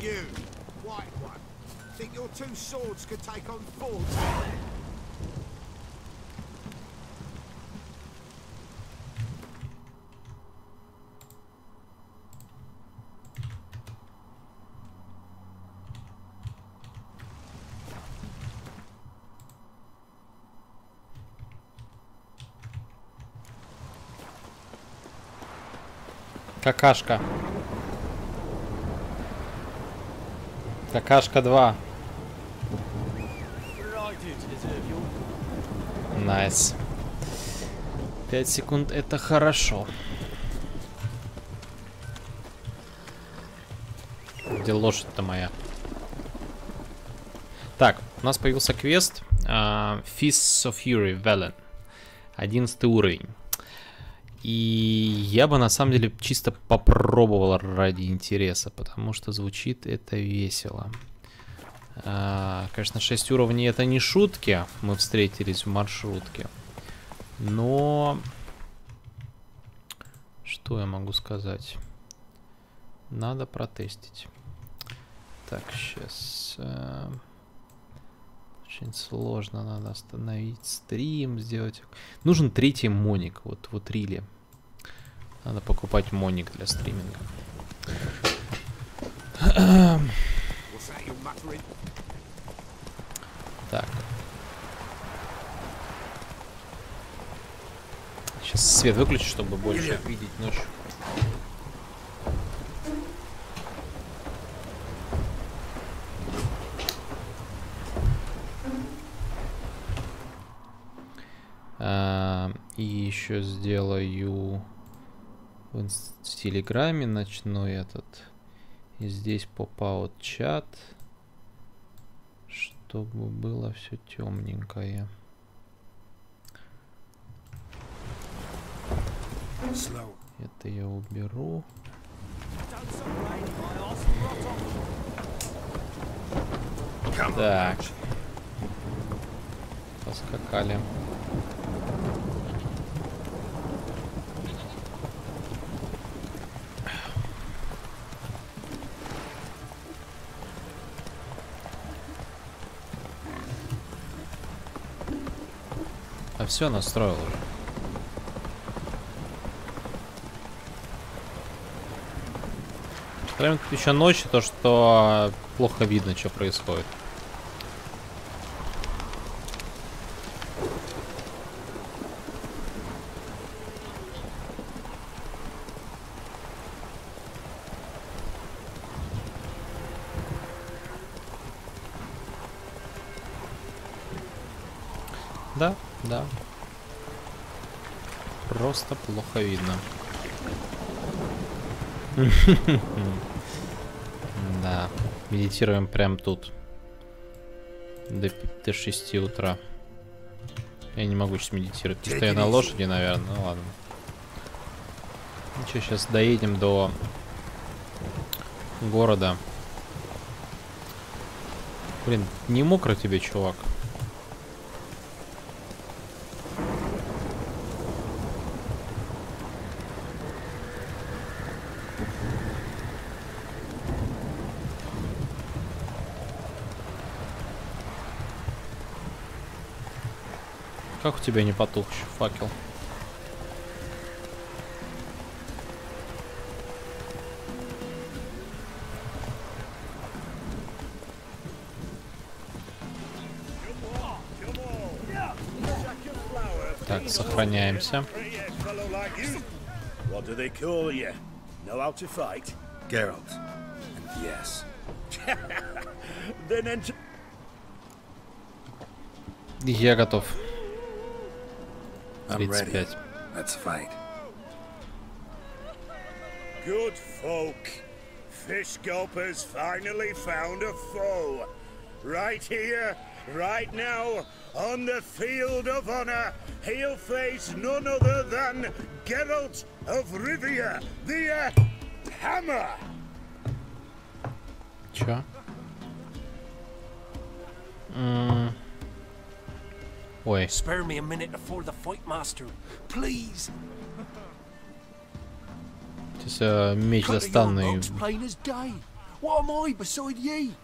You, white one, think your two swords could take on four? Какашка. Какашка 2. Найс. 5 секунд это хорошо. Где лошадь-то моя? Так, у нас появился квест Fists of Fury Velen. 11 уровень. И я бы на самом деле чисто попробовал ради интереса, потому что звучит это весело. Конечно, 6 уровней это не шутки, мы встретились в маршрутке. Но что я могу сказать? Надо протестить. Так, сейчас. Очень сложно, надо остановить стрим, сделать. Нужен третий моник, вот рили. Надо покупать моник для стриминга. Так. Сейчас свет выключу, чтобы больше видеть ночью. И еще сделаю в Телеграме ночной этот. И здесь поп-аут чат, чтобы было все темненькое. Это я уберу. Так. Поскакали. А все настроил уже. Прям тут еще ночь, то что плохо видно, что происходит. Да, да. Просто плохо видно. Да, медитируем прям тут. До 6 утра. Я не могу сейчас медитировать. Потому что я на лошади, наверное. Ну ладно. Ну что, сейчас доедем до города. Блин, не мокро тебе, чувак? Как у тебя не потух еще факел? Так, сохраняемся. Я готов. 35. Let's fight. Good folk. Fish gulpers finally found a foe. Right here, right now, on the field of honor, he'll face none other than Geralt of Rivia, the Hammer. Чё? Ой. Spare me a minute before the fight, master, please. Сейчас меч достану и... What am I beside ye?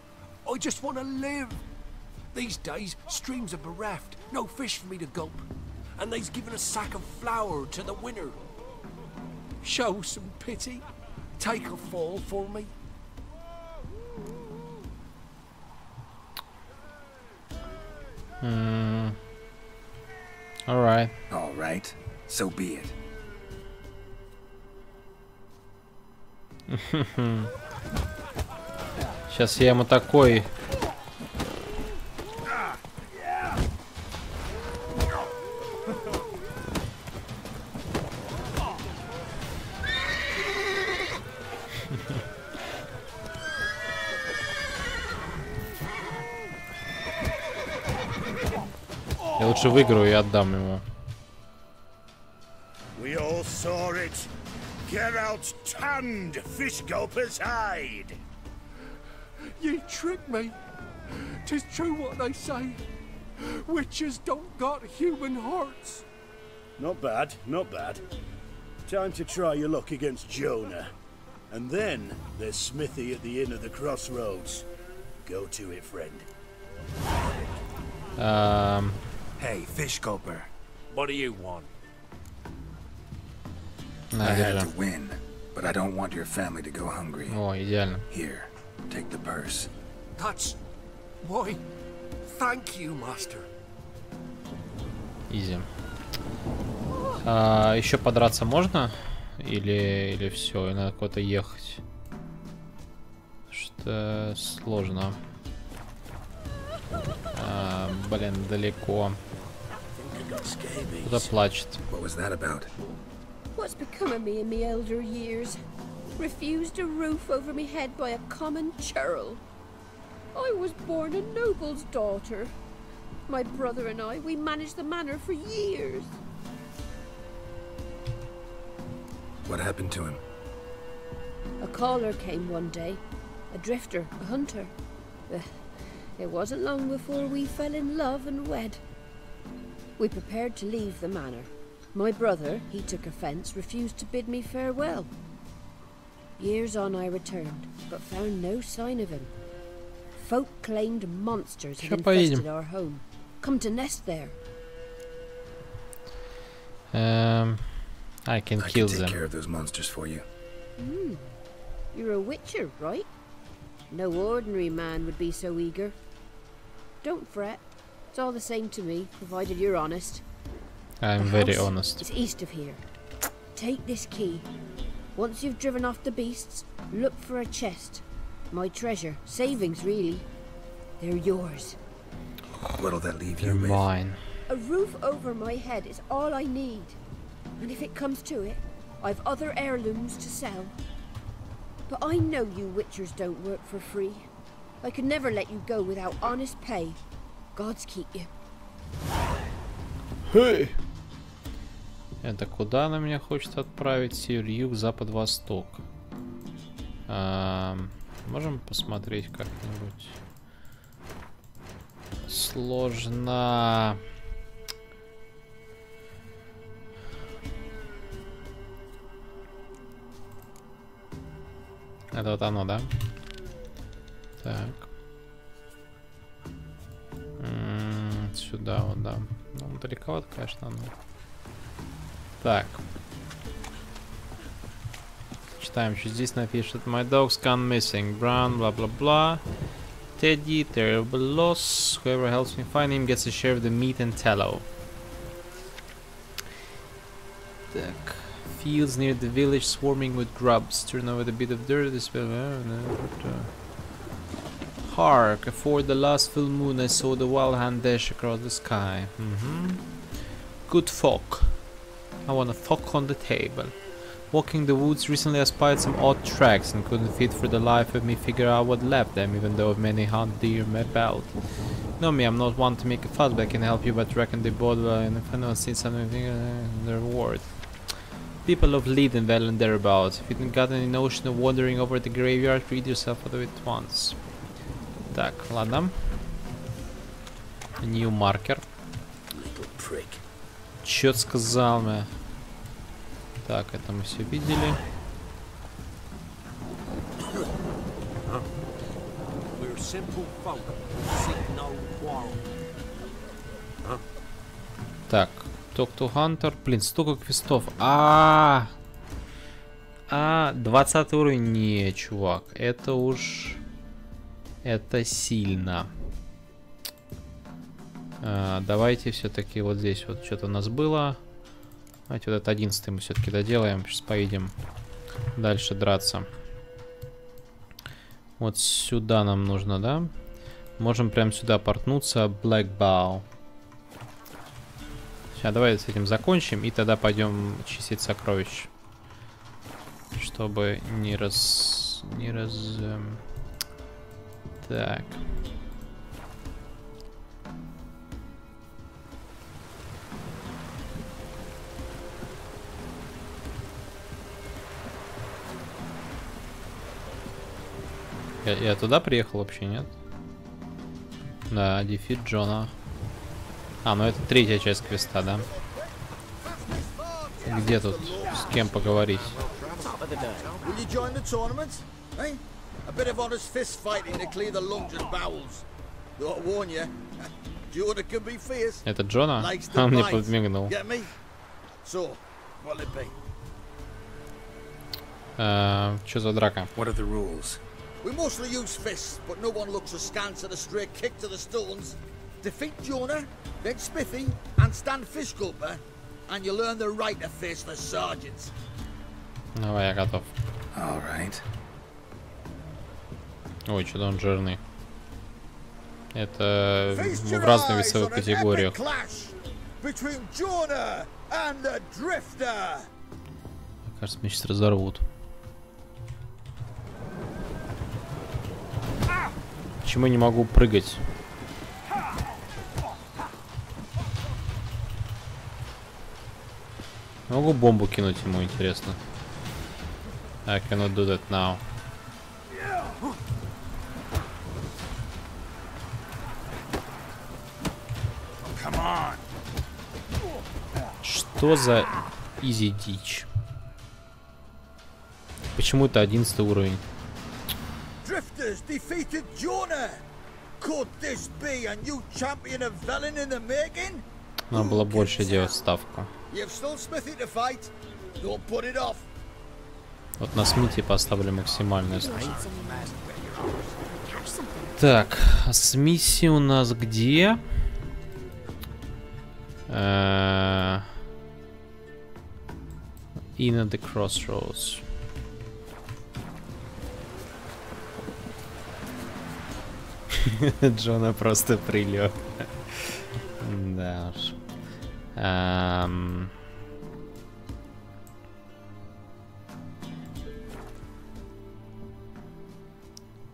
I just want to live. These days, streams are bereft, no fish for me to gulp. And they's given a sack of flour to the winner. Show some pity. Take a fall for me. All right. All right. So be it. Сейчас я ему такой. Я лучше выиграю и отдам ему. We all saw it. Geralt tanned Fish Gulper's hide. Ye tricked me. 'Tis true what they say. Witches don't got human hearts. Not bad, not bad. Time to try your luck against Jonah. And then there's Smithy at the inn of the crossroads. Go to it, friend. Hey, Fish Gulper. What do you want? I had to win, but I don't want your family to go hungry. О, идеально. Here, take the purse. That's... Why, thank you, master. Изи. Еще подраться можно? Или все, и надо куда-то ехать? Что сложно. Блин, далеко. Кто-то плачет. What was that about? What's become of me in me elder years? Refused a roof over me head by a common churl. I was born a noble's daughter. My brother and I, we managed the manor for years. What happened to him? A caller came one day. A drifter, a hunter. It wasn't long before we fell in love and wed. We prepared to leave the manor. My brother, he took offence, refused to bid me farewell. Years on I returned, but found no sign of him. Folk claimed monsters had infested our home. Come to nest there. I can kill them. Take care of those monsters for you. You're a witcher, right? No ordinary man would be so eager. Don't fret. It's all the same to me, provided you're honest. I'm very honest. It's east of here. Take this key. Once you've driven off the beasts, look for a chest. My treasure. Savings, really. They're yours. What'll that leave They're you with? mine. A roof over my head is all I need. And if it comes to it, I've other heirlooms to sell. But I know you witchers don't work for free. I could never let you go without honest pay. Gods keep you. Hey! Это куда она меня хочет отправить? Север, юг, запад, восток. Можем посмотреть как-нибудь? Сложно. Это вот оно, да? Так. Сюда вот, да. Ну, далековато, конечно, оно. Так. Читаем, что здесь напишет. My dog's gone missing. Brown, бла-бла-бла. Teddy, terrible loss. Whoever helps me find him gets a share of the meat and tallow. Так. Fields near the village swarming with grubs. Turn over the bit of dirt. Hark! Before the last full moon, I saw the wild hand dash across the sky. Good folk. I want a fuck on the table. Walking the woods recently, I spied some odd tracks and couldn't fit for the life of me figure out what left them, even though many hunt deer my belt. Know me, I'm not one to make a fuss, but I can help you but reckon they bought well, and if anyone sees something, their reward. People of Leadenville and thereabouts. If you got any notion of wandering over the graveyard, read yourself out of it once. Так, ладно. New marker. Чё сказал мне? Так, это мы все видели. simple folk. Seek no quarrel. Так, Talk to Hunter. Блин, столько квестов. 20 уровень. Не, чувак. Это уж... Это сильно. Давайте все-таки вот здесь вот что-то у нас было. Давайте вот это 11 мы все-таки доделаем. Сейчас поедем дальше драться. Вот сюда нам нужно, да? Можем прямо сюда портнуться. Black Bow. Сейчас давай с этим закончим. И тогда пойдем чистить сокровища. Чтобы Так. Я туда приехал вообще, нет? Да, дефит Джона. Ну это третья часть квеста, да? Где тут с кем поговорить? A bit of honest fist fighting to clear the lungs and bowels. Though I warn you, Jonah can be fierce. Это Джона? Likes to Он мне bite. подмигнул. Get me? So, what'll it be? Что за драка? What are the rules? We mostly use fists, but no one looks askance at a straight kick to the stones. Defeat Jonah, then Smithy, and stand fish gulper, and you'll earn the right to face the sergeants. Давай, я готов. All right. Ой, что-то он жирный. Это в разных весовых категориях. Кажется, меня сейчас разорвут. Почему я не могу прыгать? Могу бомбу кинуть ему, интересно. I cannot do that now. Что за изи дичь? Почему это 11 уровень? Надо было больше делать ставку. Вот на Смите поставлю максимальную ставку. Так, а с миссией у нас где? In at the crossroads. Джона просто прилет. Да уж.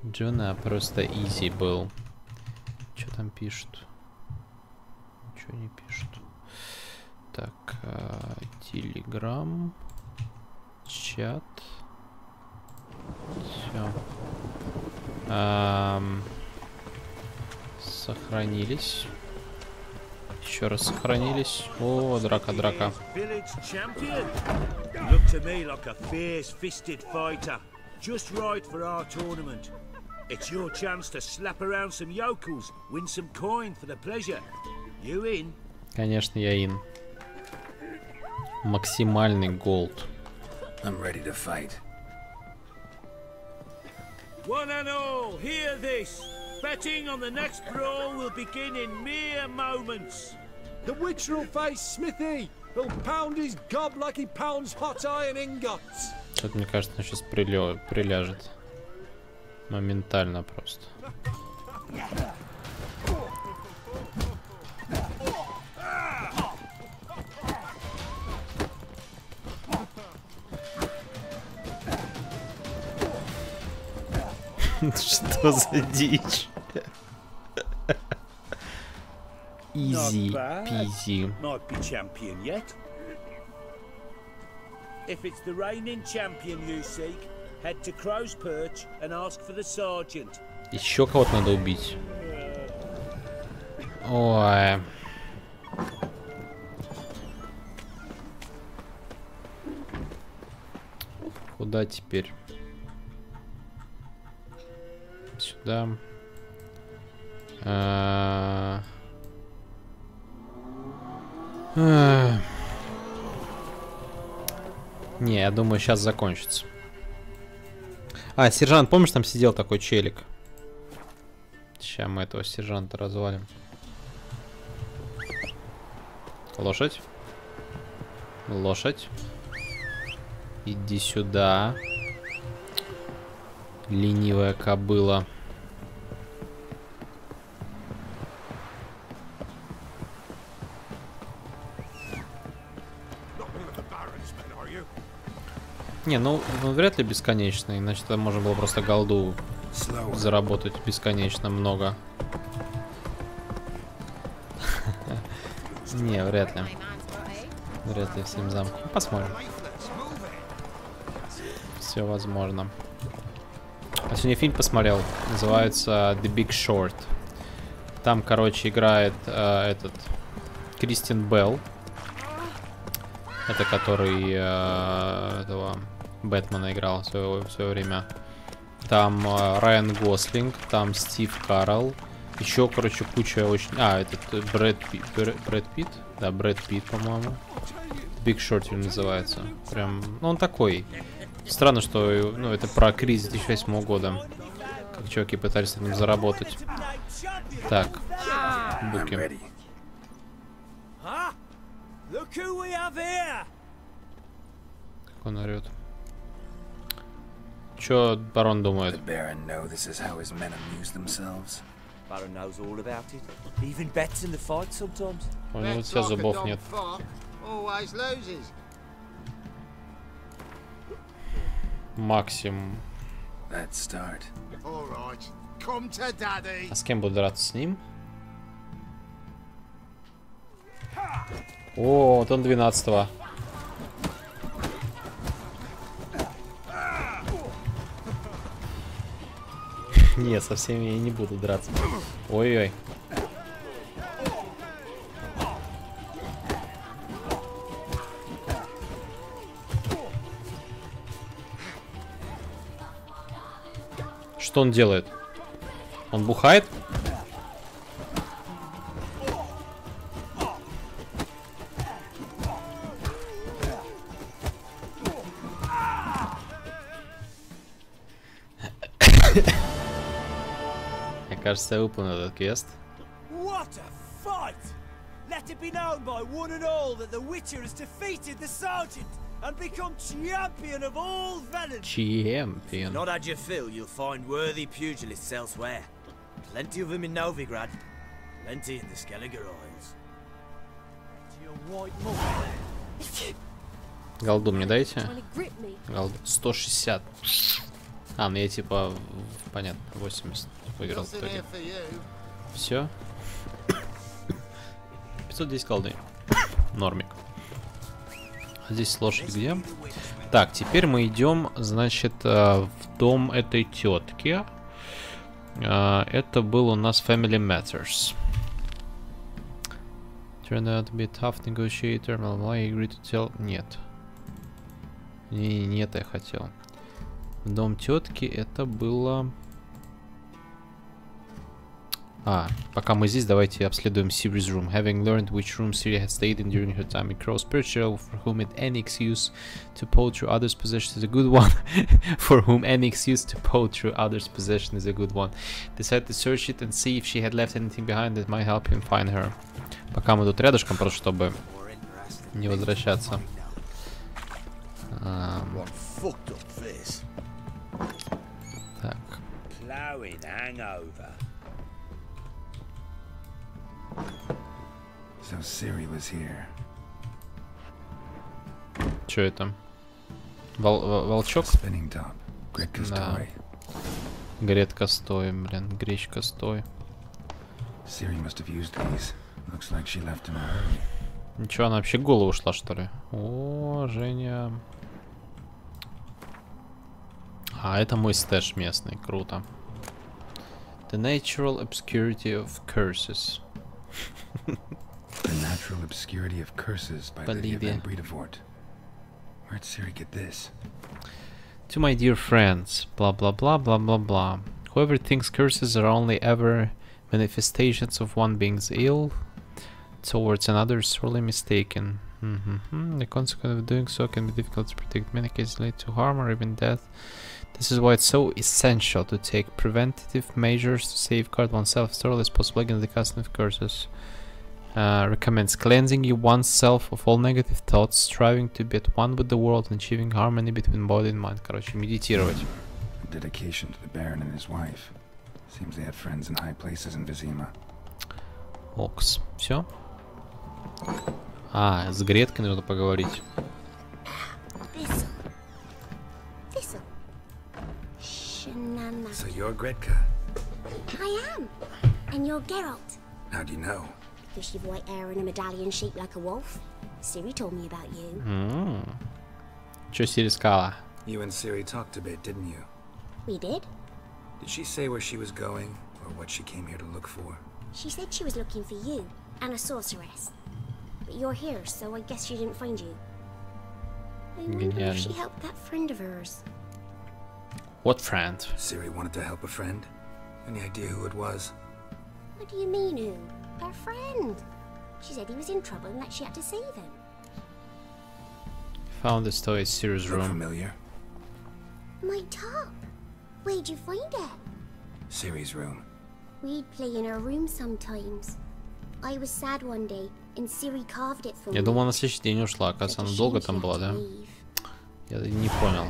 Джона просто изи был. Что там пишут? Ничего не пишут. Так, Телеграм, чат. Все. Сохранились. Еще раз сохранились. О, драка, драка. It's your chance to slap around some yokels, win some coin for the pleasure. You in? Конечно, я ин. Максимальный голд. I'm ready to fight. One and all, hear this. Betting on the next brawl will begin in mere moments. The witcher will face Smithy. He'll pound his gob like he pounds hot iron ingots. Что-то, мне кажется, он сейчас приляжет. Моментально просто. Что за дичь? Easy peasy. Might be champion yet. If it's the reigning champion you seek, head to Crow's Perch and ask for the sergeant. Еще кого-то надо убить. Ой. Куда теперь? Сюда. Не, я думаю, сейчас закончится. А, сержант, помнишь, там сидел такой челик? Сейчас мы этого сержанта развалим. Лошадь. Лошадь. Иди сюда. Ленивая кобыла. Не, ну вряд ли бесконечный, иначе там можно было просто голду заработать бесконечно много. Не, вряд ли. Вряд ли всем замку. Посмотрим. Все возможно. Я сегодня фильм посмотрел, называется The Big Short. Там, короче, играет этот Кристиан Белл. Это который этого Бэтмена играл в свое время. Там Райан Гослинг, там Стив Карелл. Еще, короче, куча очень... А, этот Брэд Питт? Да, Брэд Питт, по-моему. Big Short фильм называется. Прям... Ну, он такой. Странно, что... Ну, это про кризис 2008 года. Как чуваки пытались на ним заработать. Так. Буки. Как он орёт. Чё барон думает? Baron knows all about it. Even bets in the fight sometimes. У него у тебя зубов нет. Максимум. А с кем буду драться? С ним? О, вот он 12-го. Нет, со всеми я не буду драться. Ой-ой. Что он делает? Он бухает? Кажется, я выполнил этот квест. What a fight! Let it be known by one and all that the Witcher has defeated the Sergeant and become champion of all Velen. Champion. Not had your fill, you'll find worthy pugilists elsewhere. Plenty of them in Novigrad, plenty in the Skelliger Isles. Голду мне дайте. Голду 160. А, ну я типа, понятно, 80 выиграл в итоге. Все. 510 голды. Нормик. А здесь лошадь где? Так, теперь мы идем, значит, в дом этой тетки. Это был у нас Family Matters. Turned out to be a tough negotiator. I agreed to tell... Нет. Нет, я хотел. Дом тетки это было... А, пока мы здесь, давайте обследуем Siri's room. Having learned which room Siri had stayed in during her time in Crow's Perch, for whom any excuse to poach through others' possession is a good one. For whom any excuse to poach through others' possession is a good one. Decided to search it and see if she had left anything behind that might help him find her. Пока мы тут рядышком, просто чтобы не возвращаться. Так. So Siri was here. Чё это? Волчок? Spinning top. Gretka story. Гретка стой, блин, гречка стой. Siri must have used these. Looks like she left in a hurry. Ничего, она вообще голову ушла, что ли? О, Женя. А, это мой стэш местный, круто. The natural obscurity of curses. The natural obscurity of curses by Lydia Van Bredevoort. Where'd Siri get this? To my dear friends, blah blah blah blah blah blah. Whoever thinks curses are only ever Manifestations of one being's ill towards another is sorely mistaken. The consequence of doing so can be difficult to predict. Many cases lead to harm or even death. This is why it's so essential to take preventative measures to safeguard oneself as thoroughly as possible against the casting of curses. Recommends cleansing oneself of all negative thoughts, striving to be at one with the world and achieving harmony between body and mind. Короче, медитировать. Dedication to the Baron and his wife. Seems they had friends in high places in Vizima. Окс. Все? А, с Греткой нужно поговорить. So you're Gretka? I am. And you're Geralt. How do you know? Because you've white hair and a medallion shaped like a wolf. Siri told me about you. Чё Сири сказала? You and Ciri talked a bit, didn't you? We did. Did she say where she was going, or what she came here to look for? She said she was looking for you and a sorceress. But you're here, so I guess she didn't find you. I wonder if she helped that friend of hers. What friend? Ciri wanted to help a friend? Any idea who it was? What do you mean who? Her friend. She said he was in trouble and that she had to save him. Found this toy in Ciri's room. Familiar? My top. Where'd you find it? Ciri's room. We'd play in her room sometimes. I was sad one day, and Ciri carved it for me. Я думал, на следующий день ушла, оказывается, она долго там была, да? Я не понял.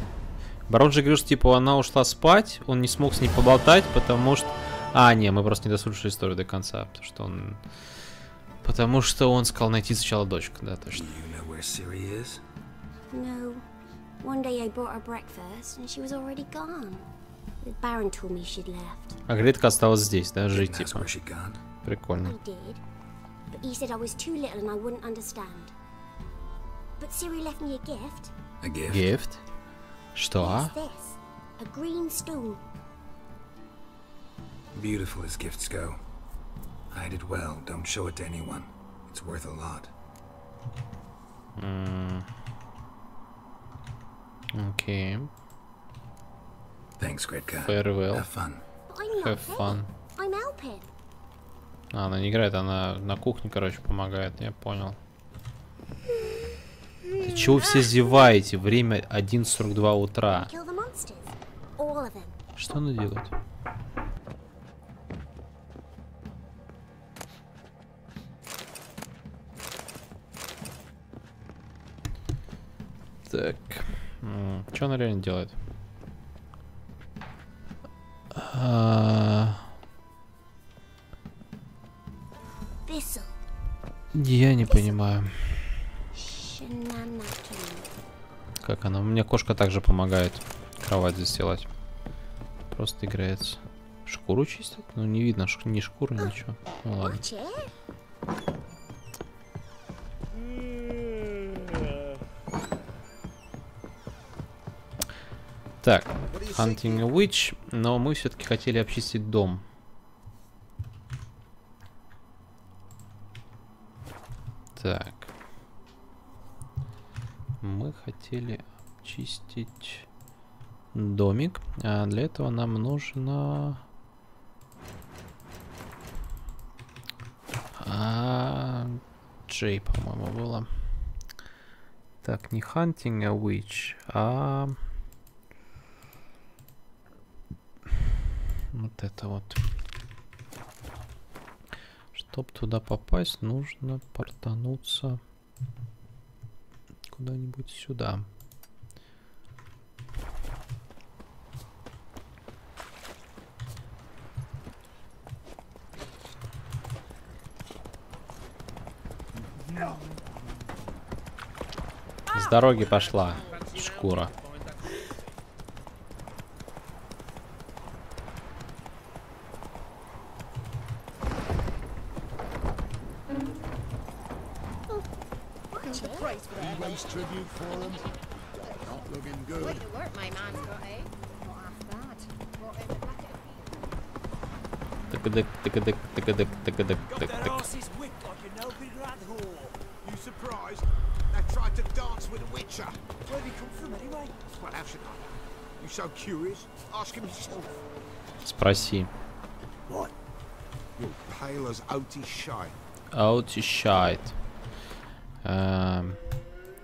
Барон же говорил, что типа она ушла спать, он не смог с ней поболтать, потому что... А, не, мы просто не дослушали историю до конца, потому что он сказал найти сначала дочку, да, точно. No. One day I brought her breakfast, and she was already gone. The Baron told me she'd left. А Гретка осталась здесь, да, жить, типа. Прикольно. I did, but he said I was too little and I wouldn't understand. But Ciri left me a gift. A gift? Gift? Что? What's this? A green stone. Beautiful as gifts go. Hide it well. Don't show it to anyone. It's worth a lot. Okay. Thanks, Gretka. Farewell. Have fun. Have fun. I'm helping. А, она не играет, она на кухне, короче, помогает. Я понял. Ты чего все зеваете? Время 1:42 утра. Что она делает? Так. Что она реально делает? Я не понимаю. Как она? У меня кошка также помогает кровать застилать. Просто играется. Шкуру чистит? Ну не видно ни шкуры, ничего. Ну ладно. Так, Hunting a Witch, но мы все-таки хотели обчистить дом. Так. Мы хотели обчистить домик, а для этого нам нужно... Джей, по-моему, было. Так, не Hunting a Witch, а... Вот это вот. Чтоб туда попасть, нужно портануться куда-нибудь сюда. С дороги пошла шкура. Tribute for him. Not looking good. Wait, the work my man's got, eh? Not half bad. Brought in a bucket of Got their asses whipped like a no-bid rat whore. You surprised? They tried to dance with a witcher. Where'd he come from anyway? Well, how should I know? You so curious? Ask him yourself. Спроси. What? You're pale as oaty shite. Oaty shite.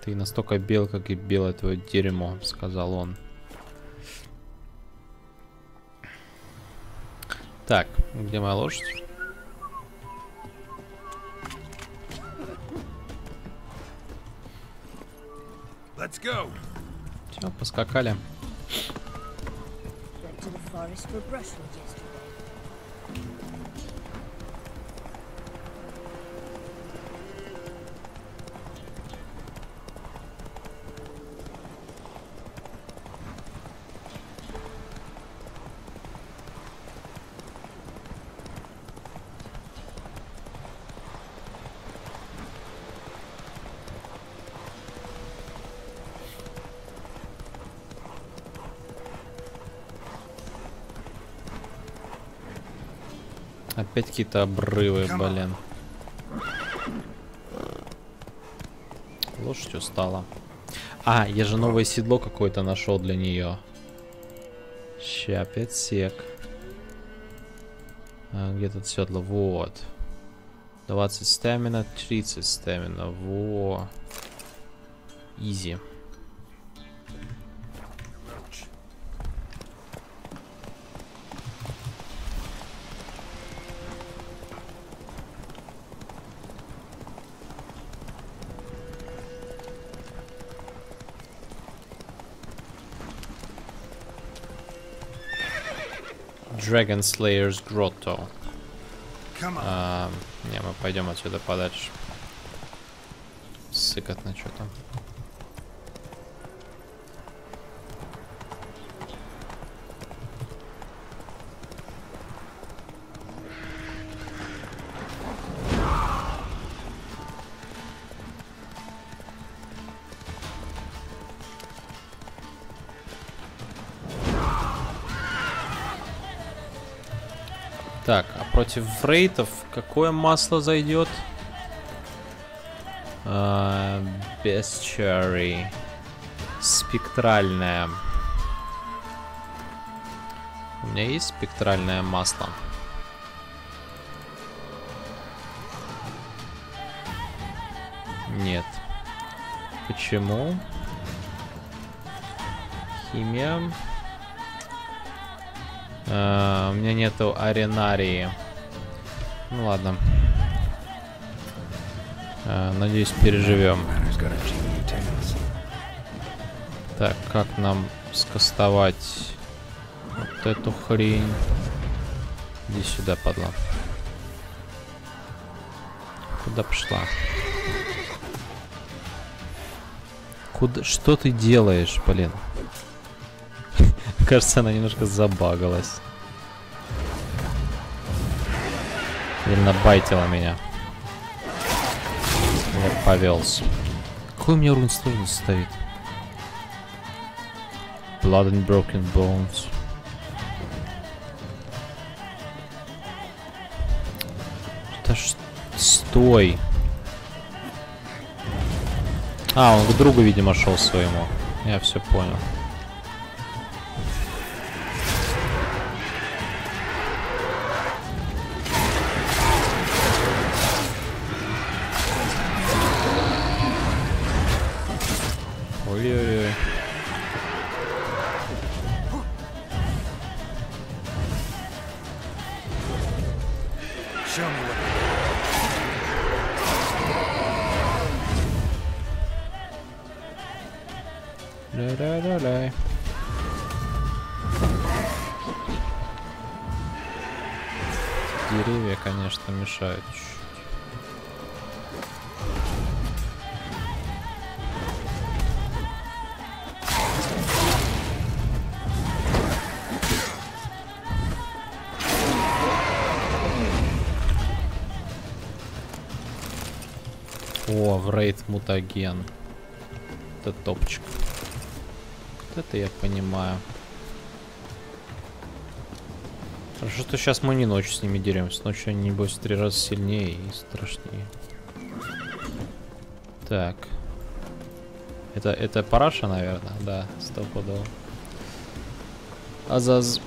Ты настолько бел, как и белое твое дерьмо, сказал он. Так, где моя лошадь? Let's go. Все, поскакали. Went to the forest for brushwood yesterday. Опять какие-то обрывы, блин. Лошадь устала. А, я же новое седло какое-то нашел для нее. Ща, 5 сек. Где тут седло? Вот. 20 стамина, 30 стамина. Во. Изи. Dragon Slayer's Grotto. Не, мы пойдем отсюда подальше. Сыкотно что-то. Так, а против фрейтов какое масло зайдет? Bestiary. Спектральное. У меня есть спектральное масло? Нет. Почему? Химия. У меня нету аренарии. Ну ладно. Надеюсь, переживем. Так, как нам скастовать вот эту хрень? Иди сюда, падла. Куда пошла? Куда? Что ты делаешь, блин? Кажется, она немножко забагалась. Или набайтила меня. Я повелся. Какой у меня уровень сложности стоит? Blood and Broken Bones. Да стой. А, он к другу, видимо, шел своему. Я все понял. Ой-ой-ой. Ля-ля-ля-ля. Деревья, конечно, мешают. О, в рейд мутаген. Это топчик. Вот это я понимаю. Хорошо, что сейчас мы не ночью с ними деремся. Ночью они, небось, в 3 раза сильнее и страшнее. Так. Это параша, наверное? Да, стопудово. Азаз.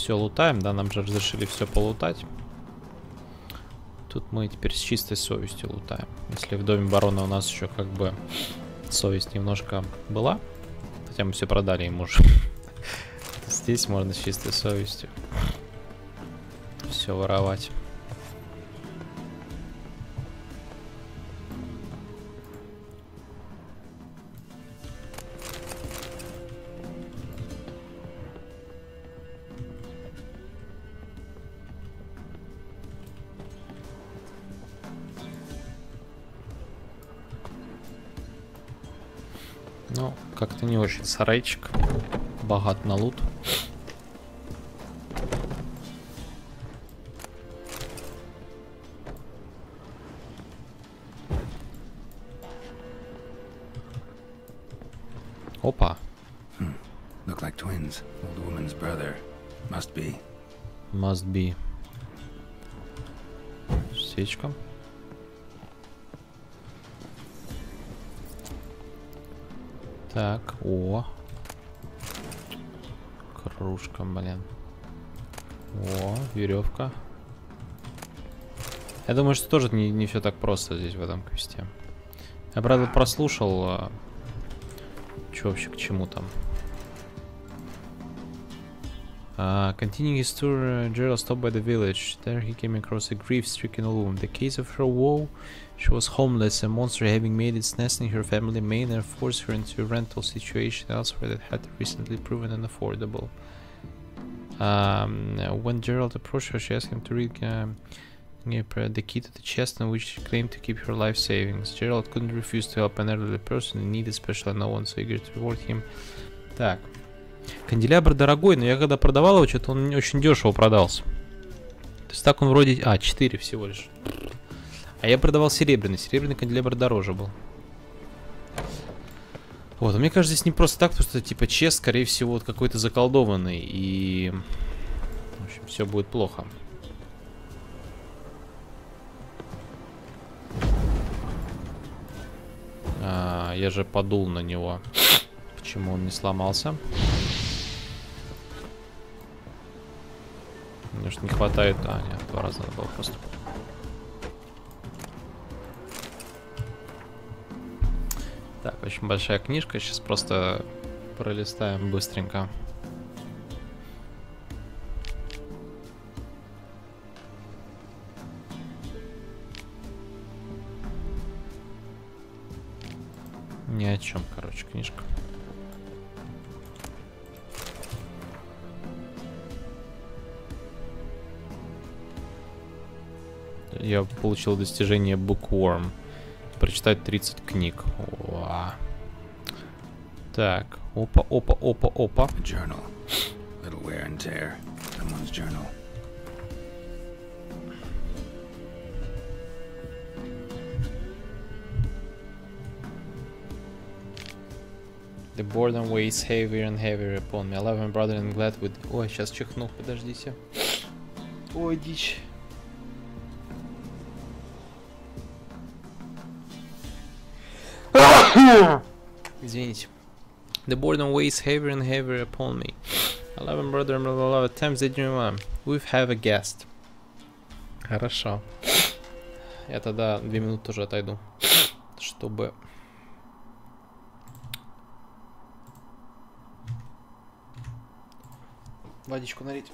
все лутаем, да, нам же разрешили все полутать. Тут мы теперь с чистой совестью лутаем. Если в доме барона у нас еще как бы совесть немножко была, хотя мы все продали ему уже. Здесь можно с чистой совестью все воровать. Ну, как-то не очень сарайчик. Богат на лут. Опа. Look like twins. Old woman's brother. Must be. Must be. Свечка. Так, о. Кружка, блин. О, веревка. Я думаю, что тоже не все так просто здесь в этом квесте. Я, правда, прослушал, что вообще к чему там. Continuing his tour, Gerald stopped by the village. There he came across a grief-stricken woman. The case of her woe, she was homeless, a monster having made its nest in her family manor forced her into a rental situation elsewhere that had recently proven unaffordable. When Gerald approached her, she asked him to read the key to the chest in which she claimed to keep her life savings. Gerald couldn't refuse to help an elderly person in need, especially no one so eager to reward him. Так. Канделябр дорогой, но я когда продавал его, что-то он очень дешево продался. То есть так он вроде... 4 всего лишь. А я продавал серебряный. Серебряный канделябр дороже был. Вот, а мне кажется, здесь не просто так, потому что, типа, чест, скорее всего, вот какой-то заколдованный. И... В общем, все будет плохо. Я же подул на него. Почему он не сломался? Мне же не хватает... нет, 2 раза надо было просто. Так, очень большая книжка. Сейчас просто пролистаем быстренько. Ни о чем, короче, книжка. Я получил достижение Bookworm. Прочитать 30 книг. Уа. Так. Опа, опа, опа, опа. Journal. Little wear and tear. Someone's journal. The boredom weighs heavier and heavier upon me. I love my brother and glad with... Ой, сейчас чихну, подождите. Ой, дичь. Извините. The boredom weighs heavier and heavier upon me. I love my brother and blah blah blah. At times they dream we have a guest. Хорошо. Я тогда 2 минуты тоже отойду, чтобы... Водичку налить.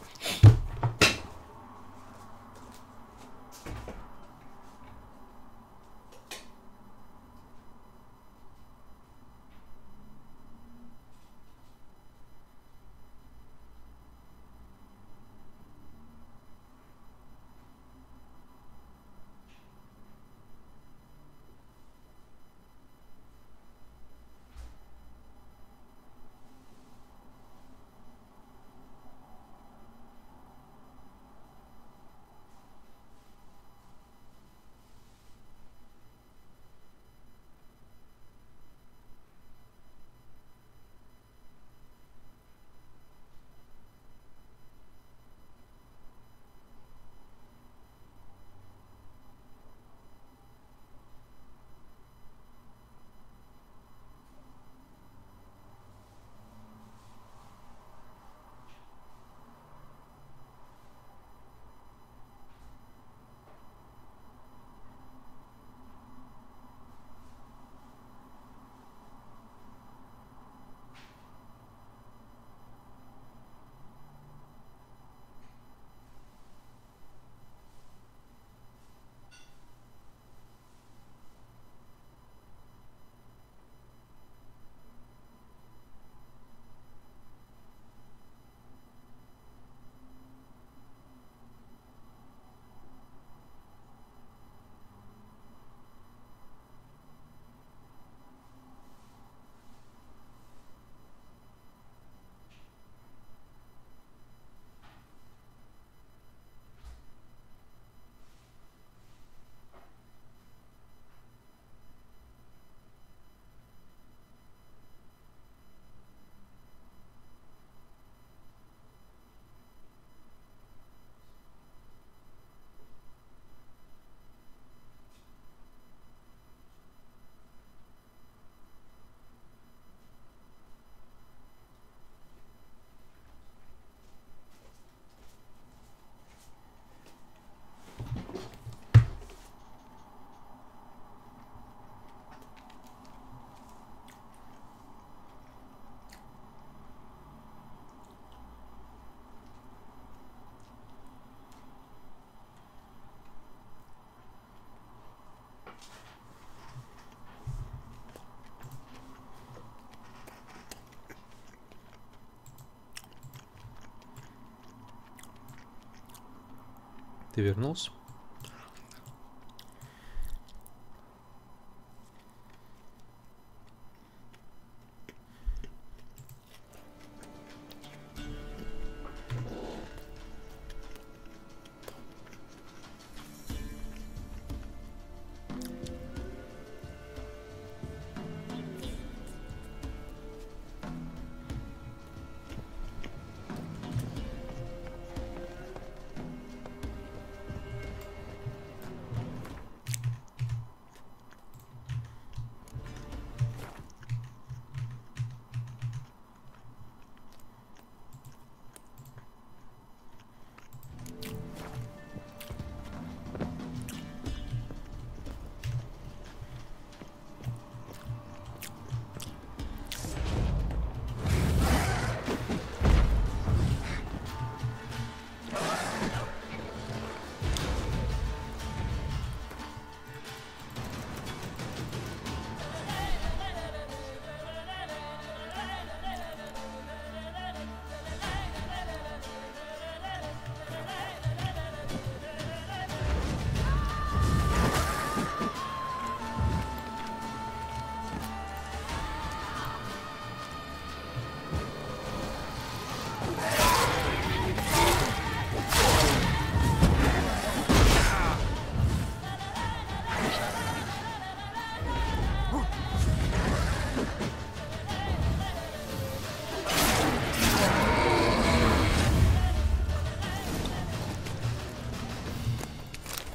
Ты вернулся?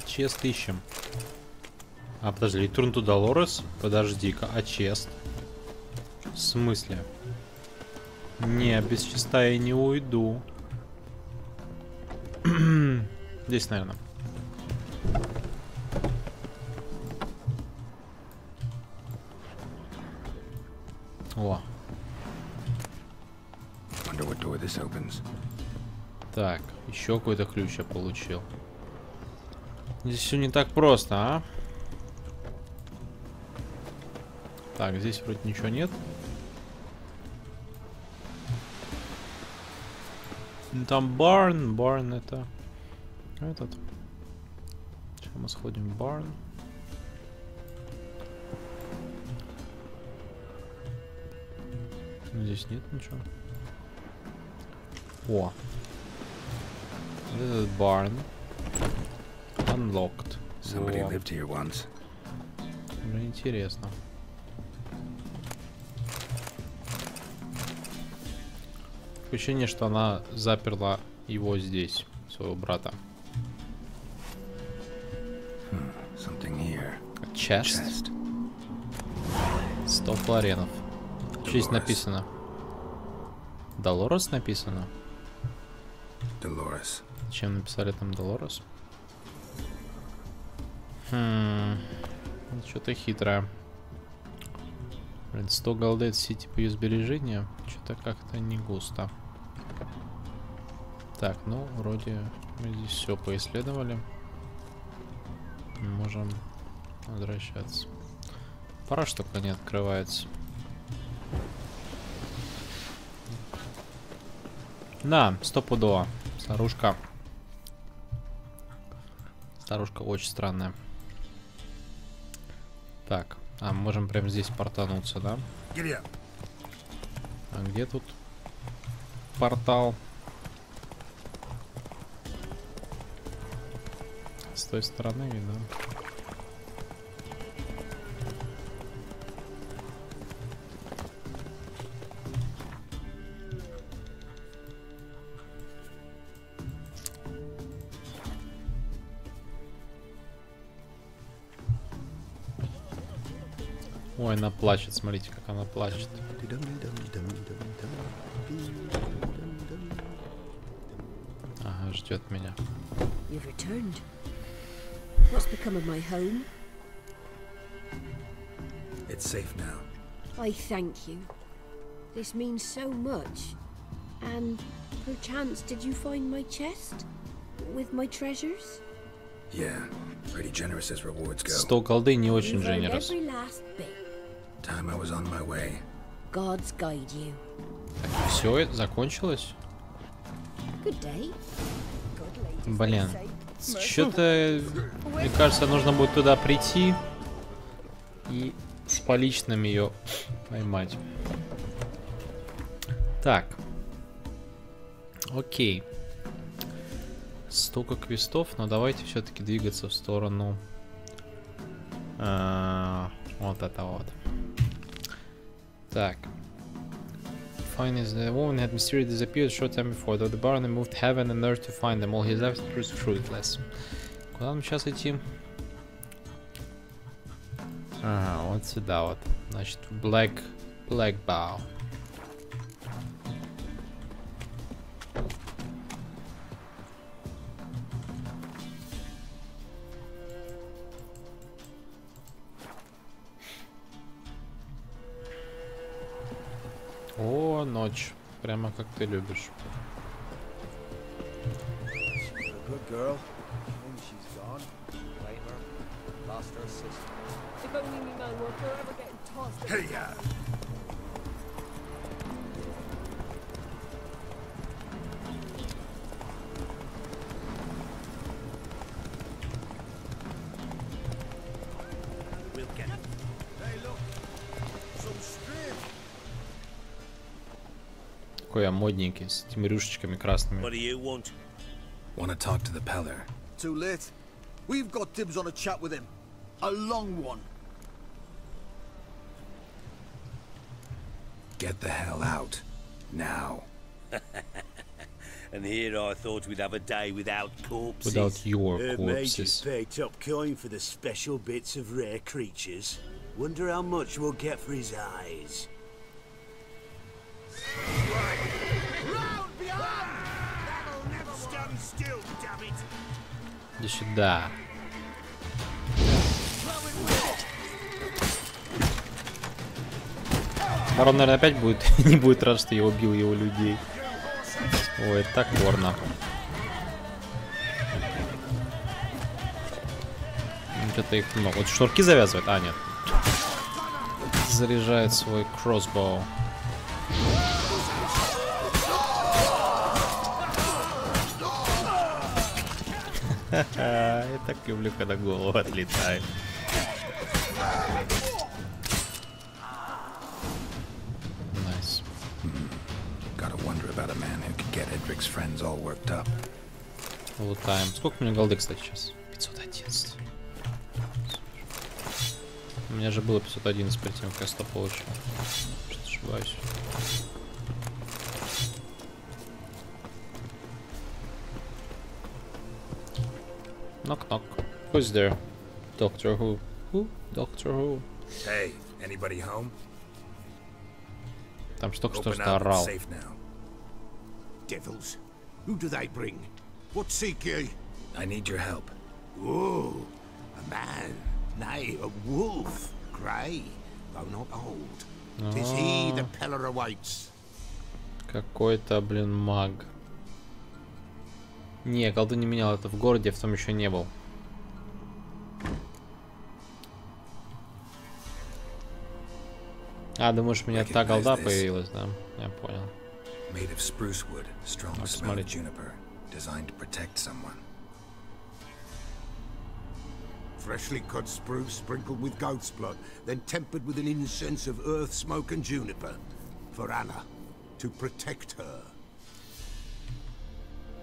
Чест ищем. А, подожди, Return to Dolores? Подожди-ка, а чест? В смысле? Не, без честа я не уйду. Здесь, наверное. О. Так, еще какой-то ключ я получил. Здесь все не так просто, а? Так, здесь вроде ничего нет. Там барн. Барн это... Этот. Сейчас мы сходим в барн. Здесь нет ничего. О. Этот барн. Unlocked. Somebody lived here once. Уже интересно. Ощущение, что она заперла его здесь, своего брата. Chest. 100 флоренов. Что здесь написано? Долорес написано? Dolores. Чем написали там Долорес? Что-то хитрое. Блин, 100 голды это все типа ее сбережения. Что-то как-то не густо. Так, ну, вроде мы здесь все поисследовали. Можем возвращаться. Пора, что пока не открывается. Да, стопудово. Старушка. Старушка очень странная. Так, а мы можем прямо здесь портануться, да? А где тут портал? С той стороны, видно. Ой, она плачет, смотрите, как она плачет. Ага, ждет меня. You've returned. What's become of my home? It's safe now. I thank you. This means so much. And perchance, did you find my chest? With my treasures? Yeah, pretty generous as rewards go. 100 голды не очень You've earned generous. every last bit. Time I was on my way. God's guide you. Все, это закончилось? Good day. Блин. что-то, мне кажется, нужно будет туда прийти и с поличным ее поймать. Так. Окей. Столько квестов, но давайте все-таки двигаться в сторону вот это вот. Так. Finally, the woman had mysteriously disappeared a short time before, though the baron moved heaven and earth to find them. All his efforts proved fruitless. Куда нам сейчас идти? Ага, вот сюда вот. Значит, Black Bow. О, ночь. Прямо как ты любишь. Good girl. Only she's gone. Blame her. Lost her sister. If only me man were forever getting tossed. Hey, ya! We'll get it. Hey, look. Some string. Какой я модненький, с этими рюшечками красными. What do you want? Want to talk to the Peller. Too late. We've got dibs on a chat with him. A long one. Get the hell out. Now. And here I thought we'd have a day without corpses. Without your Major's corpses. paid top coin for the special bits of rare creatures. Wonder how much we'll get for his eyes. Round behind! That'll never stand still, damn it! Иди сюда. Барон, наверное, опять будет не будет рад, что я убил его людей. Ой, это так порно. Что-то их много. Вот шнурки завязывает? А, нет. Заряжает свой кроссбоу. Я так люблю, когда голова отлетает. Nice. Gotta wonder about a man who could get Edric's friends all worked up. Лутаем. Сколько у меня голды, кстати, сейчас? 511. У меня же было 511 перед тем, как я 100 получил. Что-то ошибаюсь. Knock knock. Who's there? Doctor Who? Who? Doctor Who? Hey, anybody home? Там что Open что up, it's орал. safe now. Devils, who do they bring? What seek ye? I need your help. Oh, a man, nay, a wolf, grey, though not old. 'Tis he the Peller awaits. Какой-то, блин, маг. Не, голду не менял, это в городе, в том еще не был. А, думаешь, у меня та голда появилась, да? Я понял. Made of spruce wood, strong Так, smell of смотрите. juniper, designed to protect someone. Freshly cut spruce sprinkled with goat's blood, then tempered with an incense of earth, smoke and juniper. For Anna, to protect her.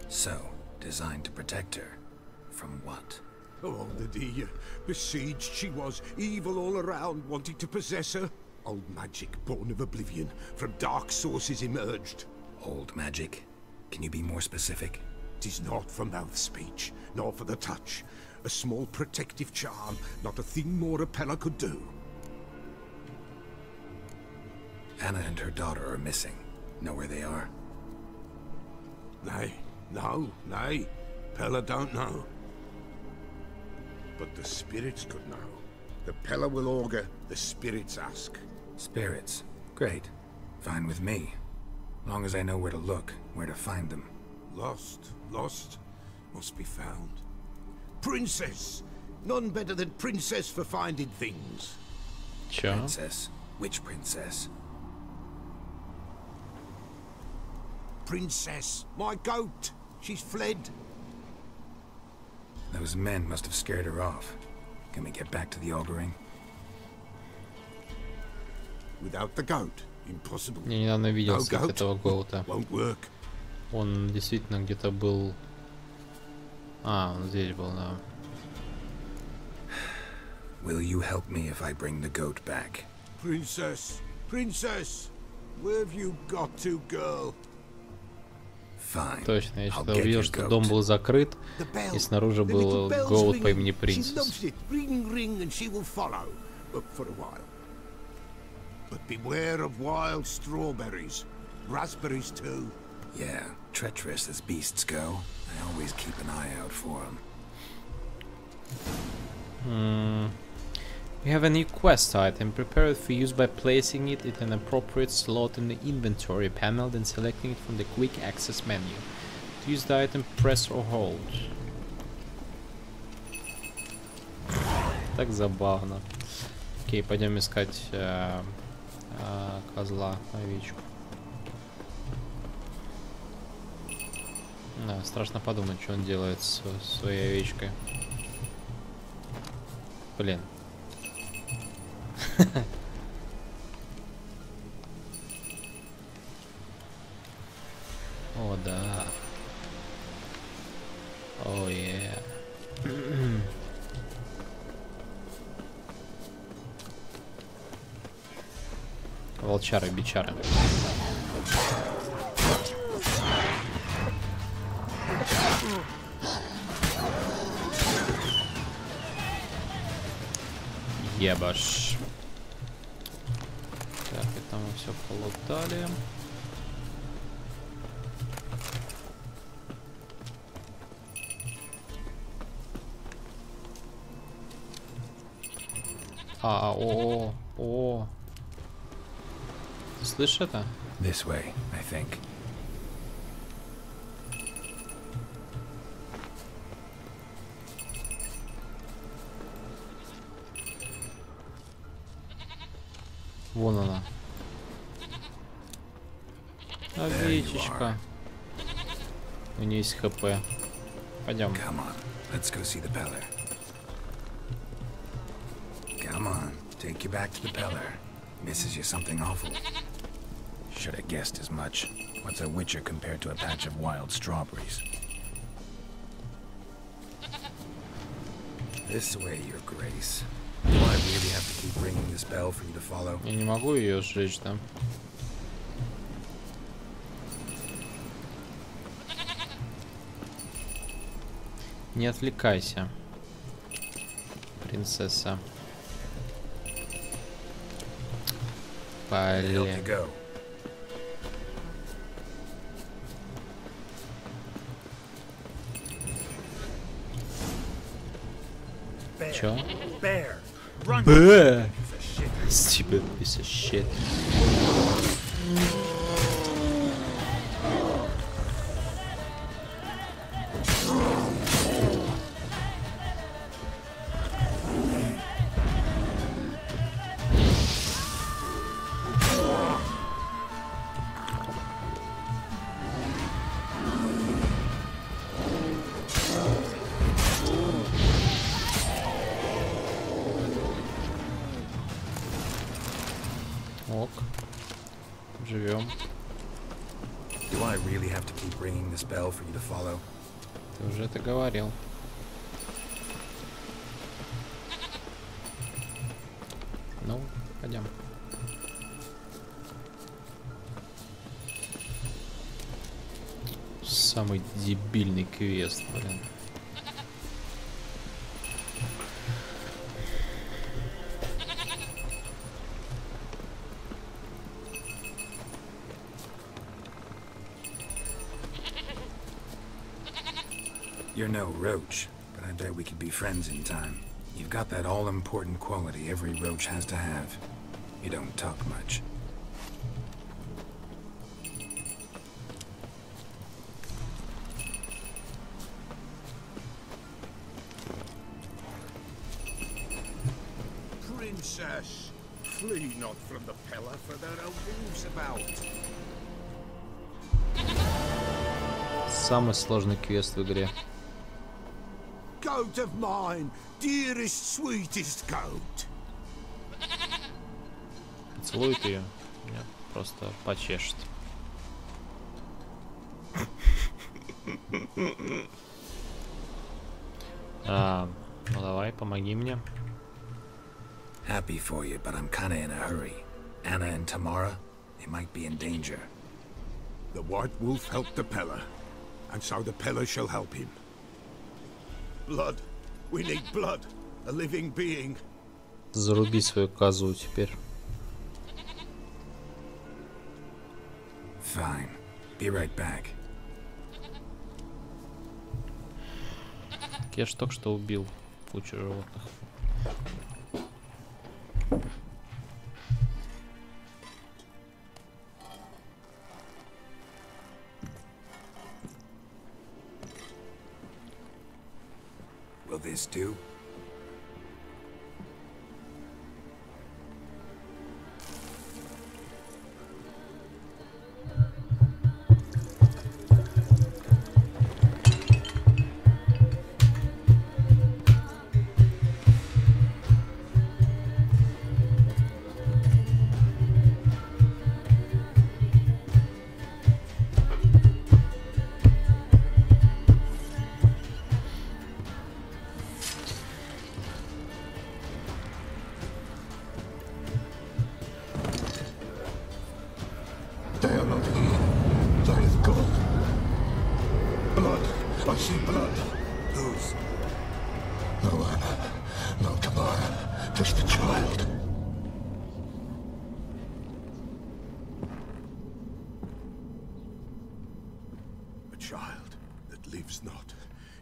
So, designed to protect her. From what? Oh, the dear. Besieged she was, evil all around, wanting to possess her. Old magic, born of oblivion, from dark sources emerged. Old magic? Can you be more specific? 'Tis not for mouth speech, nor for the touch. A small protective charm, not a thing more a Peller could do. Anna and her daughter are missing. Know where they are? Nay, no, nay. Peller don't know. But the spirits could know. The Peller will augur, the spirits ask. Spirits. Great. Fine with me. Long as I know where to look, where to find them. Lost, lost, must be found. Princess! None better than Princess for finding things. Чё? Princess? Which princess? Princess, my goat! She's fled. Those men must have scared her off. Can we get back to the auguring? Without the goat, impossible. Я недавно видел след этого гоута. Won't work. Он действительно где-то был... А, он здесь был, да. Will you help me if I bring the goat back? Princess, princess, where have you got to, girl? Fine. Точно, я что-то увидел, что дом был закрыт, и снаружи был гоут по имени Принцесс. Ring, ring, and she will follow, for a while. But beware of wild strawberries, raspberries too. Yeah, treacherous as beasts go. I always keep an eye out for them. We have a new quest item. Prepare it for use by placing it in an appropriate slot in the inventory panel, then selecting it from the quick access menu. To use the item, press or hold. Так забавно. Окей, пойдем искать козла, овечку. Да, страшно подумать, что он делает с своей овечкой. Блин. О, да. О, е. Волчары, бичары. Ебаш. Так, это мы все полутали. О. Ты слышишь это? This way, I think. Вон она. Овечечка. У нее есть ХП. Пойдем. Come on, let's go see the Peller. Come on, take you back to the Peller. Misses you something awful. Should have guessed as much. What's a witcher compared to a patch of wild strawberries? This way, Your Grace. Do I really have to keep ringing this bell for you to follow? Я не могу ее сжечь, да? Не отвлекайся, принцесса. Блин. Чё? Б! Stupid piece of shit. Ок. Живем. Do I really have to keep ringing this bell for you to follow? Ты уже это говорил. Ну, пойдем. Самый дебильный квест, блин. You're no roach, but I bet we could be friends in time. You've got that all-important quality every roach has to have. You don't talk much. Princess, flee not from the Peller, for there are wolves about. Самый сложный квест в игре. Go goat of mine, dearest, sweetest goat. Целует ее. Нет, просто почешет. Ну давай, помоги мне. Happy for you, but I'm kinda in a hurry. Anna and Tamara, they might be in danger. The White Wolf helped the Peller, and so the Peller shall help him. Blood. We need blood. A living being. Заруби свою козу теперь. Fine. Be right back. Я ж только что убил кучу животных. Will this do? They are not here. There is God. Blood. I see blood. Whose? No Anna. No Tamara. Just the child. A child that lives not,